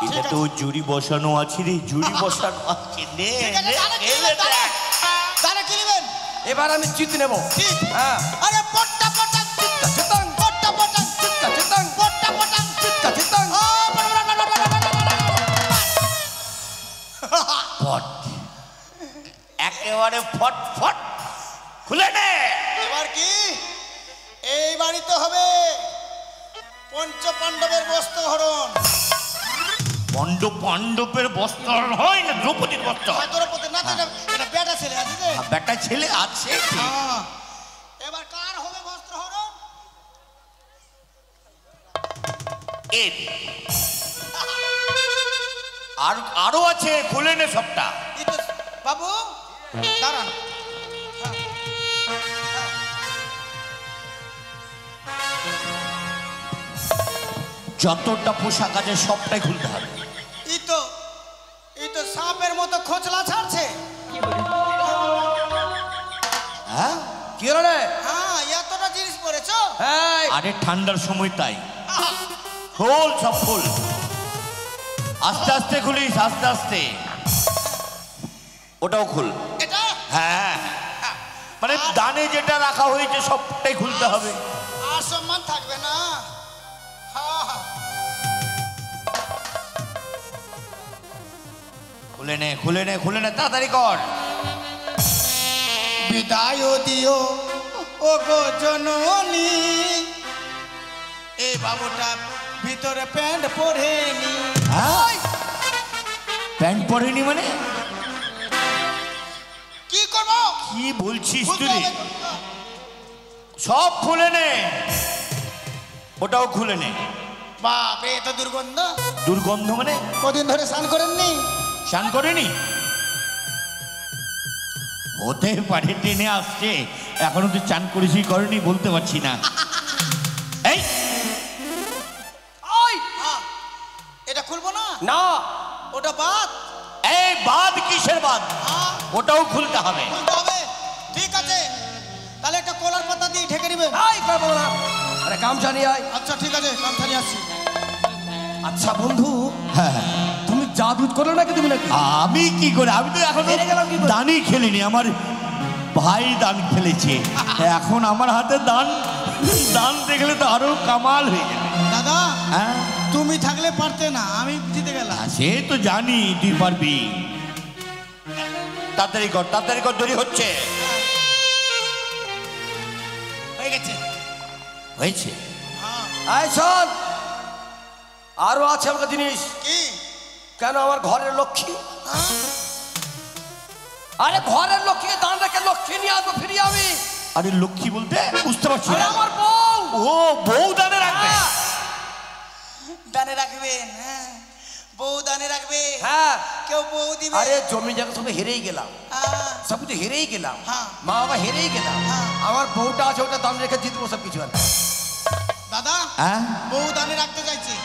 এটা তো জুড়ি বসানো আছে রে, জুড়ি বসানো আছে। নে ঠিক আছে, নে, দাঁড়া, খেলে দাঁড়া। দেখ। দাঁড়া কি নেবেন? এবার আমি জিত নেব। ঠিক। হ্যাঁ আরে পট্টা পটাং চিত্তা চিত্তাং পট্টা পটাং চিত্তা চিত্তাং পট্টা পটাং চিত্তা চিত্তাং ও ফট, একেবারে ফট ফট খুলে নে। এবার কি এই বাড়িতে হবে পঞ্চ পাণ্ডবের বস্ত্রহরণ। পাণ্ডবের বস্ত্র হয় না, দ্রৌপদীর বস্ত্র। দ্রৌপদী না, এটা বেটা ছেলে আছে রে। বেটা ছেলে আছে ঠিক। হ্যাঁ। এবার কার হবে বস্ত্রহরণ? এর আর আরো আছে, খুলে নে সবটা। এই তো বাবু দাঁড়ান। যতটা পোশাক আছে সবটাই খুলতে হবে। এই তো সাপের মতো খোঁচলা ছাড়ছে। হ্যাঁ কি হলো রে? হ্যাঁ এতটা জিনিস পরেছো? এই আরে ঠান্ডার সময় তাই। খোল সব খোল, আস্তে আস্তে খুলিস, আস্তে আস্তে। ওটাও খুল। এটা হ্যাঁ, মানে দানে যেটা রাখা হয়েছে সবটাই খুলতে হবে। আর সম্মান থাকবে না। হ্যাঁ হ্যাঁ খুলে নে খুলে নে খুলে নে, তাড়াতাড়ি কর। বিদায় দিও ও গো জননী, এই বাবুটা ভিতরে প্যান্ট পরেনি। হ্যাঁ? প্যান্ট পরেনি মানে কি করব? কি বলছিস খুলতে তুই? হবে। সব খুলে নে, ওটাও খুলে নে। বাপরে এত দুর্গন্ধ। দুর্গন্ধ মানে? কদিন ধরে স্নান করেননি? স্নান করেনি? হতে পারে, টেনে আসছে, এখনো তো চান করেছি করেনি বলতে পারছি না। এই ওই হ্যাঁ এটা খুলবো না? না ওটা বাদ। এই বাদ কিসের বাদ? হ্যাঁ ওটাও খুলতে হবে। খুলতে হবে। ঠিক আছে, তাহলে একটা কলার পাতা দিয়ে ঢেকে দিবেন। এই পারবো না। আরে গামছা নিয়ে আয়। আচ্ছা ঠিক আছে, গামছা নিয়ে আসছি। আচ্ছা বন্ধু, হ্যাঁ হ্যাঁ। তুমি জাদু করো নাকি তুমি নাকি? আমি কি করে? আমি তো এখন হেরে গেলাম কি করে? দানই খেলিনি, আমার ভাই দান খেলেছে। এখন আমার হাতে দান, দান দেখলে তো আরো কামাল হয়ে যাবে। দাদা হ্যাঁ তুমি থাকলে পারতে না, আমি জিতে গেলাম। সে তো জানি তুই পারবি। তাড়াতাড়ি কর, তাড়াতাড়ি কর, দেরি হচ্ছে। হয়ে গেছে। হয়েছে? হ্যাঁ এই শোন, আরো আছে আমাকে জিনিস। কি? কেন আমার ঘরের লক্ষ্মী? হ্যাঁ? আরে ঘরের লক্ষ্মীকে দান রেখে লক্ষ্মী নিয়ে আসবো ফিরিয়ে আমি। আরে লক্ষ্মী বলতে বুঝতে পারছি আরে না। আমার বউ। ও বউ দানে রাখবে? হ্যাঁ, দানে রাখবেন? হ্যাঁ বউ দানে রাখবে। হ্যাঁ। কেউ বউ দিবে? আরে জমি জায়গা সব হেরেই গেলাম, হ্যাঁ। সব কিছু হেরেই গেলাম, হ্যাঁ। মা বাবা হেরেই গেলাম, হ্যাঁ। আমার বউটা আছে ওটা দান রেখে জিতবো সব কিছু। আর দাদা হ্যাঁ বউ দানে রাখতে চাইছি।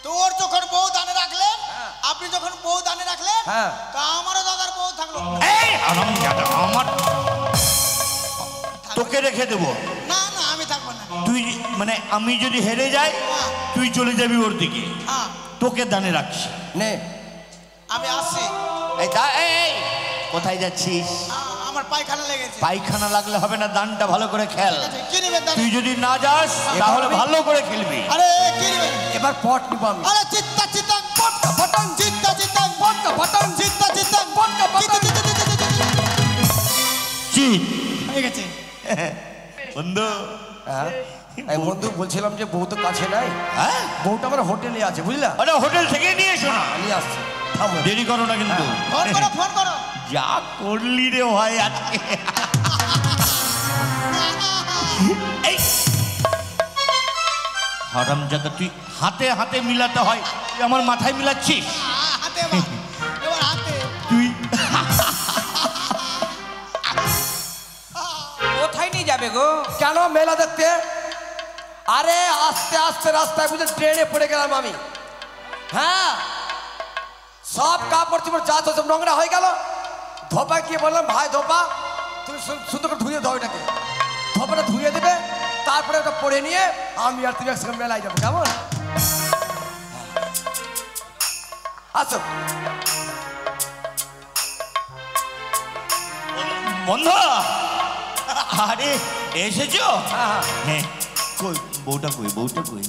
তোর যখন বউ দানে রাখলেন, আপনি যখন বউ দানে রাখলেন, হ্যাঁ। তা আমারও দাদার বউ থাকলো। এই হারামজাদা, আমার তোকে রেখে দেবো। না না আমি থাকবো না। তুই মানে আমি যদি হেরে যাই হ্যাঁ। তুই চলে যাবি ওর দিকে, হ্যাঁ তোকে দানে রাখছি। নে আমি আসছি। এই এই কোথায় যাচ্ছিস? আমার পায়খানা লেগেছে। পায়খানা লাগলে হবে না, দানটা ভালো করে খেল। ঠিক আছে, কি নিবেন দাদা? তুই যদি না যাস তাহলে ভালো করে খেলবি। আরে কি নিবেন? এবার পট নিবো আমি। আরে চিত্তা চিত্তা পটকা পটং চিত্তা চিত্তা পটকা পটং চিত্তা চিত্তা পটকা পটং। চিত হয়ে গেছে। বন্ধু। হ্যাঁ, এই বন্ধু বলছিলাম যে বউ তো কাছে নাই, হ্যাঁ বউটা আমার হোটেলে আছে বুঝলা, আরে হোটেল থেকে নিয়ে এসো না, নিয়ে আসছে। থামো। দেরি করো না কিন্তু। ফোন করো ফোন করো। যা করলি রে ভাই আজকে। এই হারামজাদা, তুই হাতে হাতে মিলাতে হয়, তুই আমার মাথায় মিলাচ্ছিস। হাতে বাপ, এবার হাতে। তুই কোথায় নিয়ে যাবে গো? কেন মেলা দেখতে? আরে আস্তে আস্তে রাস্তায় বুঝে ট্রেনে পড়ে গেলাম আমি। হ্যাঁ, সব কাপড় চোপড় যা তো সব নোংরা হয়ে গেল। ধোপা গিয়ে বললাম, ভাই ধোপা তুমি সুন্দর করে ধুয়ে দাও এটাকে। ধোপাটা ধুয়ে দেবে, তারপরে ওটা পরে নিয়ে আমি আর তুমি একসঙ্গে মেলায় যাবো, কেমন? আসো। বন্ধু, আরে এসেছো? হ্যাঁ, হ্যাঁ, কই বউটা কই, বউটা কই?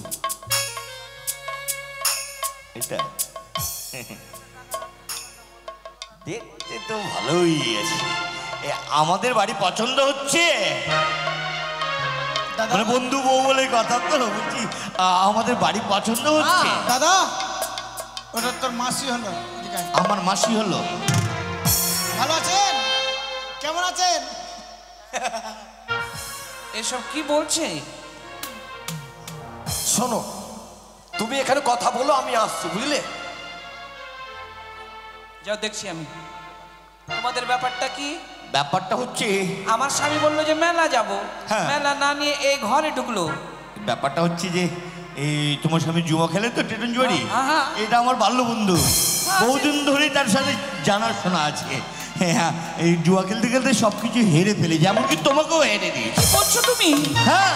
এটা দেখতে তো ভালোই আছে। আমাদের বাড়ি পছন্দ হচ্ছে? দাদা, মানে বন্ধু বউ বলে কথা তো বলছি, আমাদের বাড়ি পছন্দ হচ্ছে। দাদা, ওটা তোর মাসি হলো। এদিকে আয়। আমার মাসি হলো। ভালো আছেন? কেমন আছেন? এসব কি বলছে? শোনো, তুমি এখানে কথা বলো, আমি আসছি, বুঝলে? যাও দেখছি আমি। তোমাদের ব্যাপারটা কি? ব্যাপারটা হচ্ছে, আমার স্বামী বললো যে মেলা যাব, হ্যাঁ। মেলা না নিয়ে এই ঘরে ঢুকলো। ব্যাপারটা হচ্ছে যে এই তোমার স্বামী জুয়া খেলে তো, টেটন জুয়ারি। হ্যাঁ। এটা আমার বাল্য বন্ধু, বহুদিন ধরেই তার সাথে জানাশোনা আছে। হ্যাঁ, এই জুয়া খেলতে খেলতে সবকিছু হেরে ফেলে, যেমনকি তোমাকেও হেরে দিয়েছে। কি বলছো তুমি? হ্যাঁ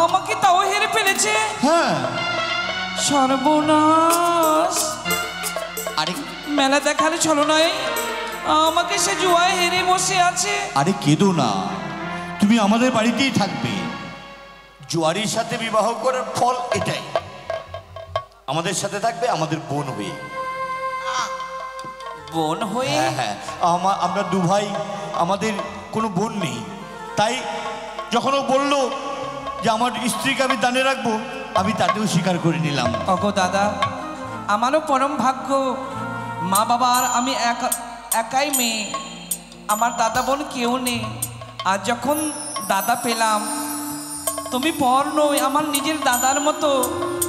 আমাকে তাও হেরে ফেলেছে? হ্যাঁ। সর্বনাশ! আরে মেলা দেখার ছলনায় আমাকে সে জুয়ায় হেরে বসে আছে। আরে কেঁদো না, তুমি আমাদের বাড়িতেই থাকবে। জুয়ারির সাথে বিবাহ করার ফল এটাই, আমাদের সাথে থাকবে, আমাদের বোন হয়ে। বোন হয়ে? হ্যাঁ হ্যাঁ, আমরা দু ভাই, আমাদের কোনো বোন নেই। তাই যখন ও বললো যে আমার স্ত্রীকে আমি দানে রাখবো, আমি তাতেও স্বীকার করে নিলাম। ওগো দাদা, আমারও পরম ভাগ্য, মা বাবা আর আমি একাই মেয়ে, আমার দাদা বোন কেউ নেই। আর যখন দাদা পেলাম, তুমি পর নই, আমার নিজের দাদার মতো,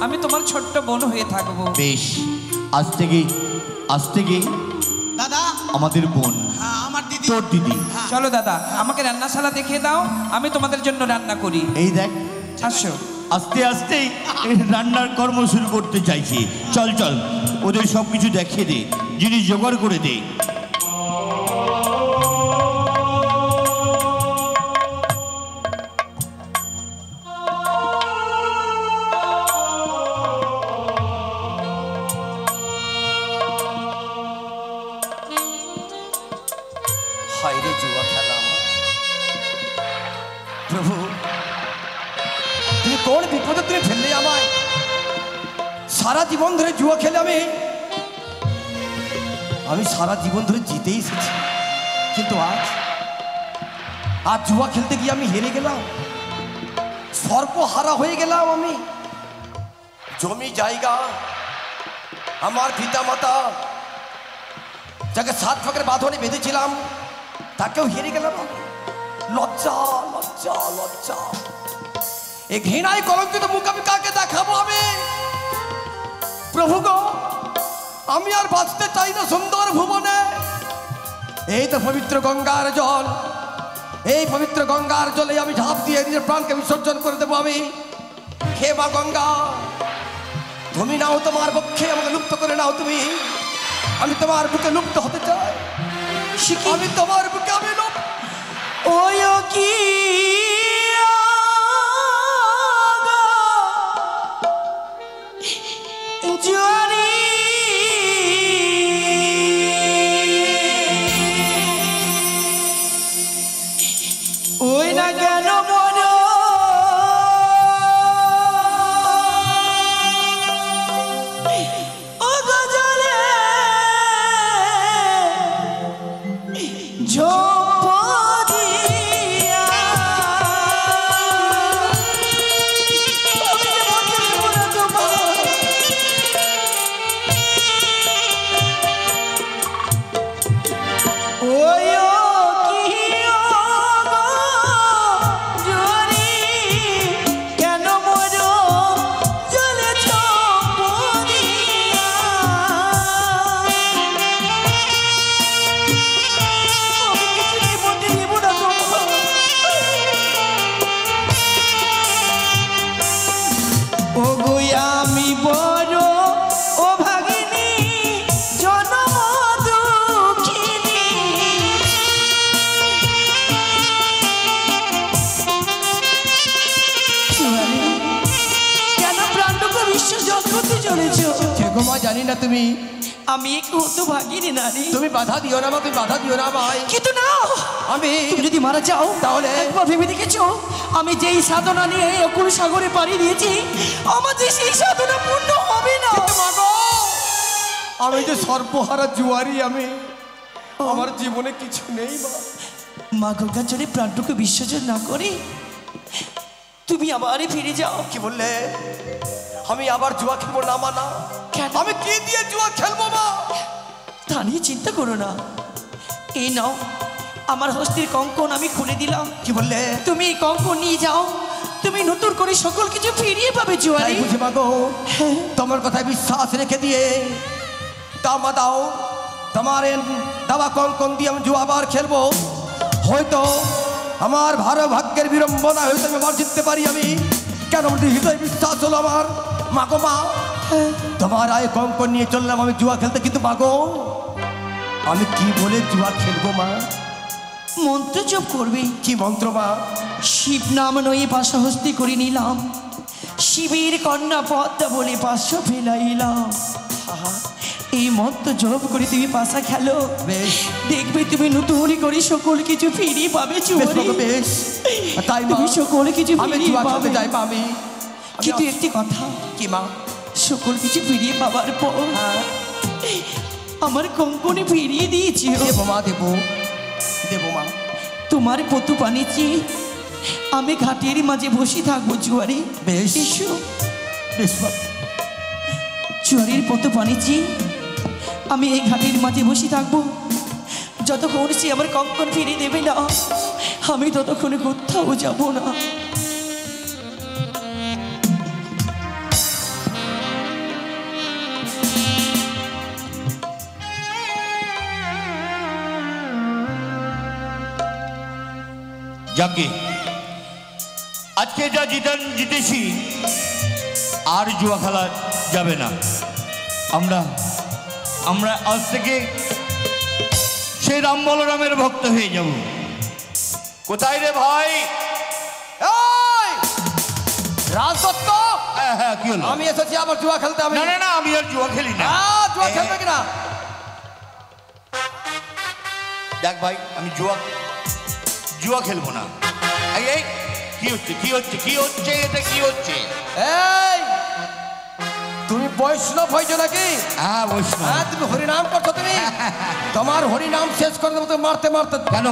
আমি তোমার ছোট্ট বোন হয়ে থাকবো। বেশ, আজ থেকে দাদা, আমাদের বোন, হ্যাঁ, আমার দিদি। তোর দিদি। চলো দাদা, আমাকে রান্নাশালা দেখিয়ে দাও, আমি তোমাদের জন্য রান্না করি। এই দেখ, আসো। আস্তে আস্তেই রান্নার কর্ম শুরু করতে চাইছি। চল চল, ওদের সব কিছু দেখিয়ে দে, জিনিস জোগাড় করে দে। হায় রে জুয়া খেলা আমার। প্রভু, তুমি কোন বিপদে তুমি ফেললে আমায়? সারা জীবন ধরে জুয়া খেলে আমি সারা জীবন ধরে জিতেই এসেছি, কিন্তু আজ জুয়া খেলতে গিয়ে আমি হেরে গেলাম, সর্বহারা হয়ে গেলাম আমি। জমি জায়গা, আমার পিতা মাতা, যাকে 7 ভাগের বাঁধনে বেঁধেছিলাম, তাকেও হেরে গেলাম আমি। লজ্জা লজ্জা লজ্জা! এই ঘৃণায় কলঙ্কিত মুখ আমি কাকে দেখাবো আমি? প্রভু গো, আমি আর বাঁচতে চাই না সুন্দর ভুবনে। এই তো পবিত্র গঙ্গার জল, এই পবিত্র গঙ্গার জলে আমি ঝাঁপ দিয়ে নিজের প্রাণকে বিসর্জন করে দেবো আমি। হে মা গঙ্গা, তুমি নাও তোমার পক্ষে, আমাকে লুপ্ত করে নাও তুমি। আমি তোমার বুকে লুপ্ত হতে চাই, আমি তোমার বুকে আমি লুপ্ত। ওই কি জুয়ারি, ওই না কেন মন ও গজলে ঝোপ দিয়া না তুমি। আমি কত ভাগিনী নারী। তুমি বাধা দিও না মা, তুমি বাধা দিও না আমায়। কিন্তু না, আমি তুমি যদি মারা যাও তাহলে একবার ভেবে দেখেছো আমি যেই সাধনা নিয়ে অকুল সাগরে পাড়ি দিয়েছি আমার যে সেই সাধনা পূর্ণ হবে না। কিন্তু মা গো, আমি যে সর্বহারা জুয়ারি, আমি আমার জীবনে কিছু নেই মা। মা গঙ্গার জন্য প্রাণটুকু বিসর্জন না করে তুমি আবারই ফিরে যাও। কি বললে? আমি আবার জুয়া খেলবো না মা? না, কেন? আমি কি দিয়ে জুয়া খেলবো মা? তা নিয়ে চিন্তা করো না, এই নাও আমার হস্তির কঙ্কন আমি খুলে দিলাম। কি বললে? তুমি এই কঙ্কন নিয়ে যাও, তুমি নতুন করে সকল কিছু ফিরিয়ে পাবে জুয়ারি। বুঝি মা গো, তোমার কথায় বিশ্বাস রেখে দিয়ে দামা দাও, তোমার দাবা কঙ্কন দিয়ে আমি জুয়া আবার খেলবো। হয়তো আমার ভালো ভাগ্যের বিড়ম্বনা, হয়তো আমি আবার জিততে পারি। আমি কেন হৃদয় বিশ্বাস হলো আমার। মা গো মা, তোমার আয় কঙ্কন নিয়ে চললাম আমি জুয়া খেলতে, কিন্তু মা গো আমি কি বলে জুয়া খেলবো মা? মন্ত্র জপ করবে। কি মন্ত্র মা? শিব নাম নয়ে পাশা হস্তি করে নিলাম, শিবের কন্যা পদ্মা বলে পাশা ফেলাইলাম। এই মন্ত্র জপ করে তুমি পাশা খেলো, বেশ দেখবে তুমি নতুন করে সকল কিছু ফিরিয়ে পাবে জুয়ারি। বেশ, তাই মা তুমি সকল কিছু আমি ফিরিয়ে জুয়া খেলতে পাবে। যাই মা। আমি কিন্তু একটি কথা, কি মা? সকল কিছু ফিরিয়ে পাবার পর আমার কঙ্কনে ফিরিয়ে দিয়েছি। দেবো মা, দেবো দেবো মা। তোমার পতু পানিছি আমি ঘাটের মাঝে বসে থাকবো জুয়ারি। বেশ এসো। বেশ মা। জুয়ারির পতু পানিছি আমি এই ঘাটের মাঝে বসে থাকবো, যতক্ষণ সে আমার কঙ্কন ফিরিয়ে দেবে না আমি ততক্ষণে কোথাও যাব না। যাকে আজকে যা জিতেছি আর জুয়া খেলা যাবে না। আমরা আজ থেকে সেই রাম বলরামের ভক্ত হয়ে যাব। কোথায় রে ভাই? রাজদত্ত, হ্যাঁ হ্যাঁ, কি হলো? আমি এসেছি আবার জুয়া খেলতে। আমি না না না, আমি আর জুয়া খেলি না। জুয়া খেলবে কিনা? দেখ ভাই, আমি জুয়া খেলবো না। এই এই কি হচ্ছে কি হচ্ছে কি হচ্ছে এটা কি হচ্ছে? এই তুমি বৈষ্ণব হয়েছো নাকি? হ্যাঁ বৈষ্ণব। হ্যাঁ, তুমি হরিনাম করছো। তুমি তোমার হরিনাম শেষ করে দেবো মারতে মারতে। কেন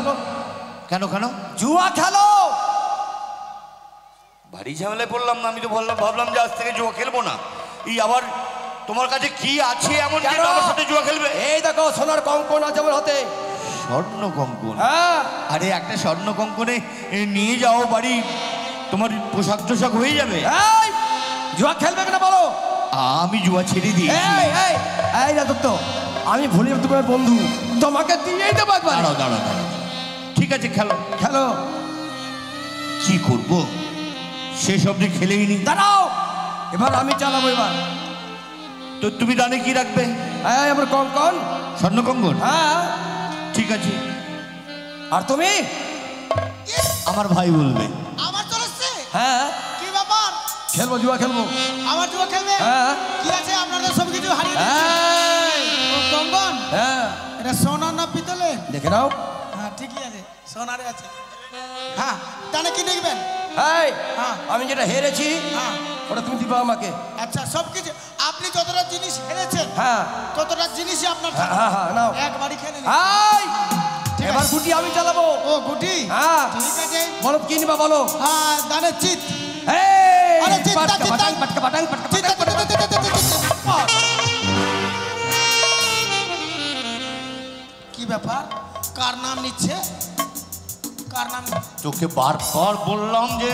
কেন কেন জুয়া খেলো? ভারী ঝামেলায় পড়লাম না। আমি তো ভাবলাম যে আজ থেকে জুয়া খেলবো না। এই আবার তোমার কাছে কি আছে এমন যে আমার সাথে জুয়া খেলবে? এই দেখো সোনার কঙ্কন আছে আমার হাতে। স্বর্ণ কঙ্কন? হ্যাঁ। আরে একটা স্বর্ণ কঙ্কনে নিয়ে যাও বাড়ি, তোমার পোশাক টোশাক হয়ে যাবে। এই জুয়া খেলবে কিনা বলো? আমি জুয়া ছেড়ে দিই। এই এই এই রাজদত্ত, আমি ভুলি তোমার বন্ধু, তোমাকে দিয়েই দেবো একবার। দাঁড়াও দাঁড়াও দাঁড়াও, ঠিক আছে খেলো খেলো। কি করবো শেষ অবধি খেলেই নি। দাঁড়াও, এবার আমি চালাবো। এবার তো তুমি দানে কি রাখবে? হ্যাঁ, আমার কঙ্কন। স্বর্ণ কঙ্কন? হ্যাঁ। ঠিক আছে। আর তুমি? আমার ভাই বলবে। আমার চলেছে। হ্যাঁ। কি ব্যাপার? খেলবো, জুয়া খেলবো। আমার জুয়া খেলবে? হ্যাঁ। কি আছে আপনাদের সব কিছু হারিয়ে দিয়েছে? ও কঙ্গন, হ্যাঁ, এটা সোনার না পিতলে? দেখে নাও। হ্যাঁ ঠিকই আছে, সোনারে আছে। হ্যাঁ, তাহলে কি দেখবেন? এই হ্যাঁ। আমি যেটা হেরেছি হ্যাঁ। ওটা তুমি দিবা আমাকে। আচ্ছা, সব কিছু আপনি যতটা জিনিস হেরেছেন হ্যাঁ ততটা জিনিসই আপনার হ্যাঁ হ্যাঁ হ্যাঁ, নাও। একবারই খেলে নিন। এই ঠিক এবার আছে। গুটি আমি চালাবো। ও গুটি? হ্যাঁ। ঠিক আছে। বলো কি নিবা বলো। হ্যাঁ, দানের চিত। এই আরে চিত্তা, পাটকা চিত্তা। বাটাং পাটকা বাটাং পাটকা চিত, বাটাং, চিত, চিত, চিত, চিত, চিত। কি ব্যাপার? কার নাম নিচ্ছে? কার নাম? তোকে বারবার বললাম যে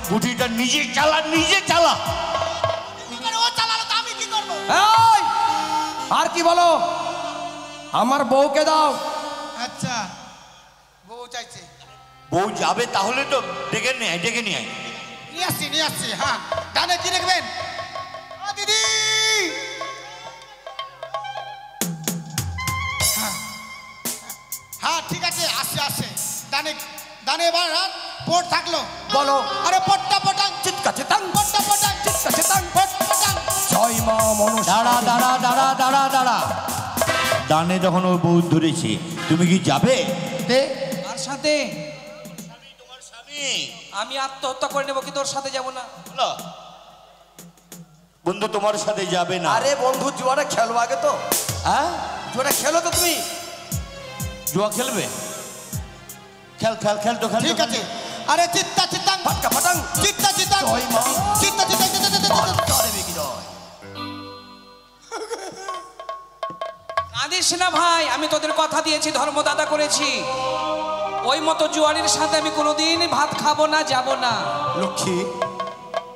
গুটিটা নিজে চালা নিজে চালা। ও চালালো তো আমি কি করবো? এই আর কি বলো? আমার বউকে দাও। আচ্ছা, বউ চাইছে। বউ যাবে তাহলে তো ডেকে নিয়ে আয়, ডেকে নিয়ে আয়। নিয়ে আসছি, নিয়ে আসছি। হ্যাঁ, ডানে কি দেখবেন? ও দিদি। হ্যাঁ, হ্যাঁ ঠিক আছে, আসছে আসছে। ডানে ডানে এবার পোট থাকলো। বলো। আরে পট্টা পটাং চিৎকা চিতাং পট্টা পটাং চিৎকা চিতাং পট পটাং। জয় মা দাঁড়া দাঁড়া দাঁড়া দাঁড়া দাঁড়া, ডানে যখন ও বউ ধরেছে তুমি কি যাবে? আর সাথে তোমার স্বামী আমি আত্মহত্যা করে নেবো, কি তোর সাথে যাব না? বন্ধু তোমার সাথে যাবে না। আরে বন্ধু জুয়াটা খেলবো আগে তো। হ্যাঁ জুয়াটা খেলো তো তুমি। জুয়া খেলবে? খেল খেল খেল তো খেল। ঠিক আছে। আরে চিত্তা চিত্তাং ফাটকা ফাটাং চিত্তা চিত্তাং জয় মা। চিত্তা চিত্তাং আরে বেগি জয়। কাঁদিস না ভাই, আমি তোদের কথা দিয়েছি, ধর্ম দাদা করেছি। ওই মতো জুয়ারির সাথে আমি কোনোদিন ভাত খাবো না, যাব না। লক্ষ্মী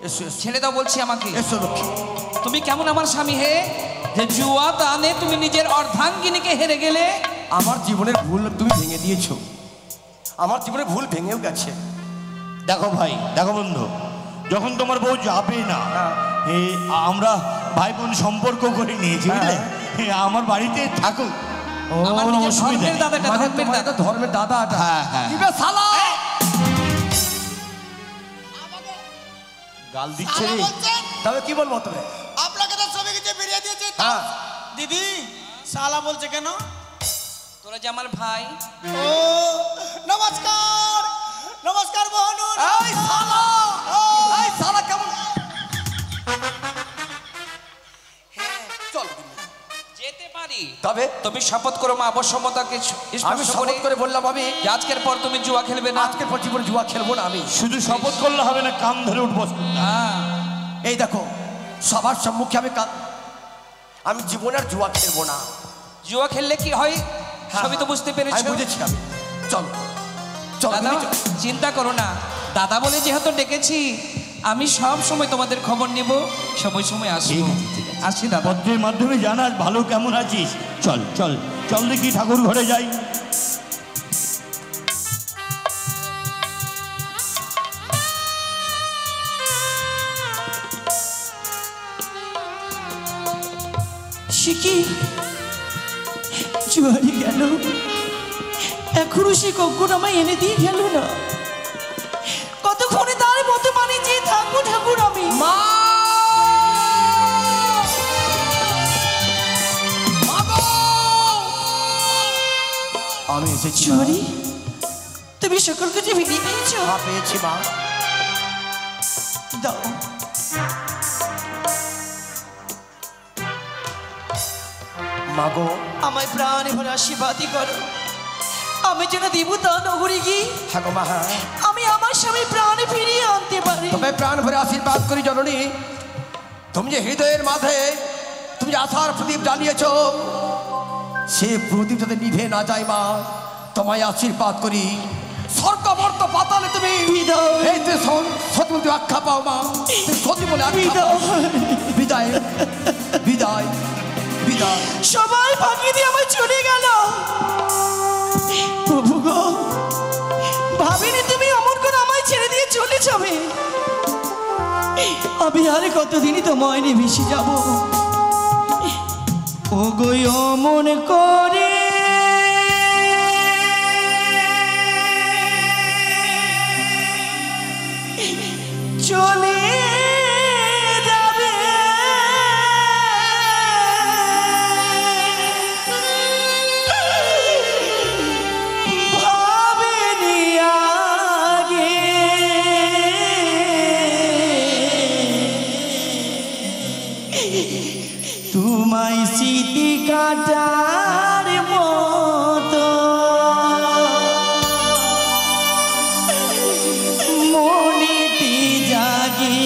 এসো এসো ছেড়ে দাও বলছি আমাকে। এসো লক্ষ্মী। তুমি কেমন আমার স্বামী হে, যে জুয়া দানে তুমি নিজের অর্ধাঙ্গিনীকে হেরে গেলে? আমার জীবনের ভুল তুমি ভেঙে দিয়েছো, আমার জীবনের ভুল ভেঙেও গেছে। দেখো ভাই, দেখো বন্ধু, যখন তোমার বউ যাবে না, আমরা ভাই বোন সম্পর্ক করে নিয়েছি, বুঝলে? আমার বাড়িতে থাকুক, আমার নিজের অসুবিধা ধর্মের নেই। দাদাটা, মানে ধর্মের তোমার দাদা। তো ধর্মের দাদা। হ্যাঁ, হ্যাঁ। কি বে শালা? গাল দিচ্ছে রে। তবে কি বলবো তবে? আপনাকে তো ছবি কিছু বেরিয়ে দিয়েছে। হ্যাঁ। দিদি শালা বলছে কেন? তোরা যে আমার ভাই। ও নমস্কার নমস্কার বহনুর। এই শালা, এই শালা কেমন? চল যেতে পারি, তবে তুমি শপথ করো মা অবশ্যমতাকে আমি শপথ করে বললাম আমি যে আজকের পর তুমি জুয়া খেলবে না। আজকের পর জীবনে জুয়া খেলবো না আমি। শুধু শপথ করলে হবে না, কান ধরে উঠবো। হ্যাঁ, এই দেখো সবার সম্মুখে আমি জীবনে আর জুয়া খেলবো না। জুয়া খেললে কি হয় সবই তো বুঝতে আমি পেরেছো। বুঝেছি আমি। চল চল দাদা তুমি চল। চিন্তা করো না, দাদা বলে যেহেতু ডেকেছি, আমি সব সময় তোমাদের খবর নেব, সময় সময় আসবো। ঠিক আছে, ঠিক আছে। আসি দাদা। পত্রের মাধ্যমে জানাস ভালো কেমন আছিস। চল চল চল দেখি ঠাকুর ঘরে যাই। সে কি জুয়ারি গেল, এখনো সে কখন আমায় এনে দিয়ে গেল না? কতক্ষণে তার মতো মানে যে থাকবো ঠাকুর আমি। মা আমি এসেছি। জুয়ারি, তুমি সকল কিছু ফিরিয়ে পেয়েছো? মা পেয়েছি মা। দাও। মাগো আমায় প্রাণে ভরে আশীর্বাদই করো, আমি যেন দেবতা নগরী গিয়ে হ্যাঁ গো মা, হ্যাঁ আমি আমার স্বামী প্রাণে ফিরিয়ে আনতে পারি। তবে প্রাণ ভরে আশীর্বাদ করি জননী। তুমি যে হৃদয়ের মাঝে তুমি যে আশার প্রদীপ জ্বালিয়েছ, সে প্রদীপ যাতে নিভে না যায় মা, তোমায় আশীর্বাদ করি। স্বর্গবর্ত পাতালে তুমি এই যে সত্যি আখ্যা পাও মা, তুমি সত্যি বলে আখ্যা পাও। বিদায় বিদায় বিদায়। সবাই ফাঁকি দিয়ে আমায় চলে গেল। প্রভু গো, ভাবিনি তুমি অমন করে আমায় ছেড়ে দিয়ে চলে যাবে। আমি আর কতদিনই তোমায় নিয়ে ভেসে যাব। ও গো অমন করে চলে যাবে, ভাবেনি আগে তোমায় স্মৃতি কাটার মতো মনেতে জাগে।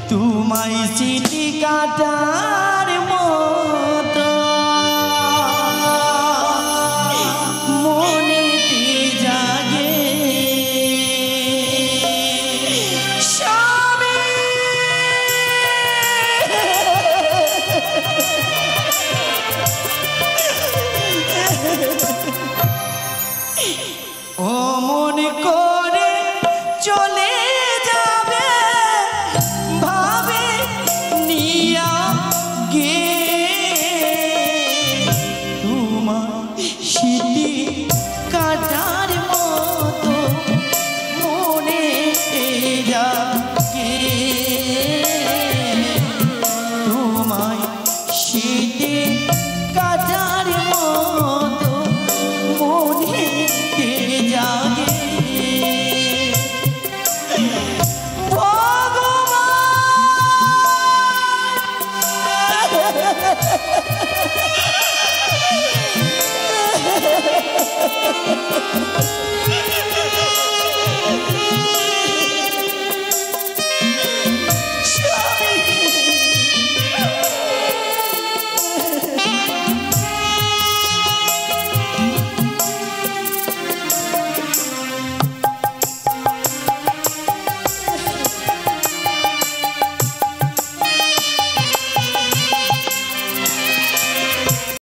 তোমায় স্মৃতি কাটার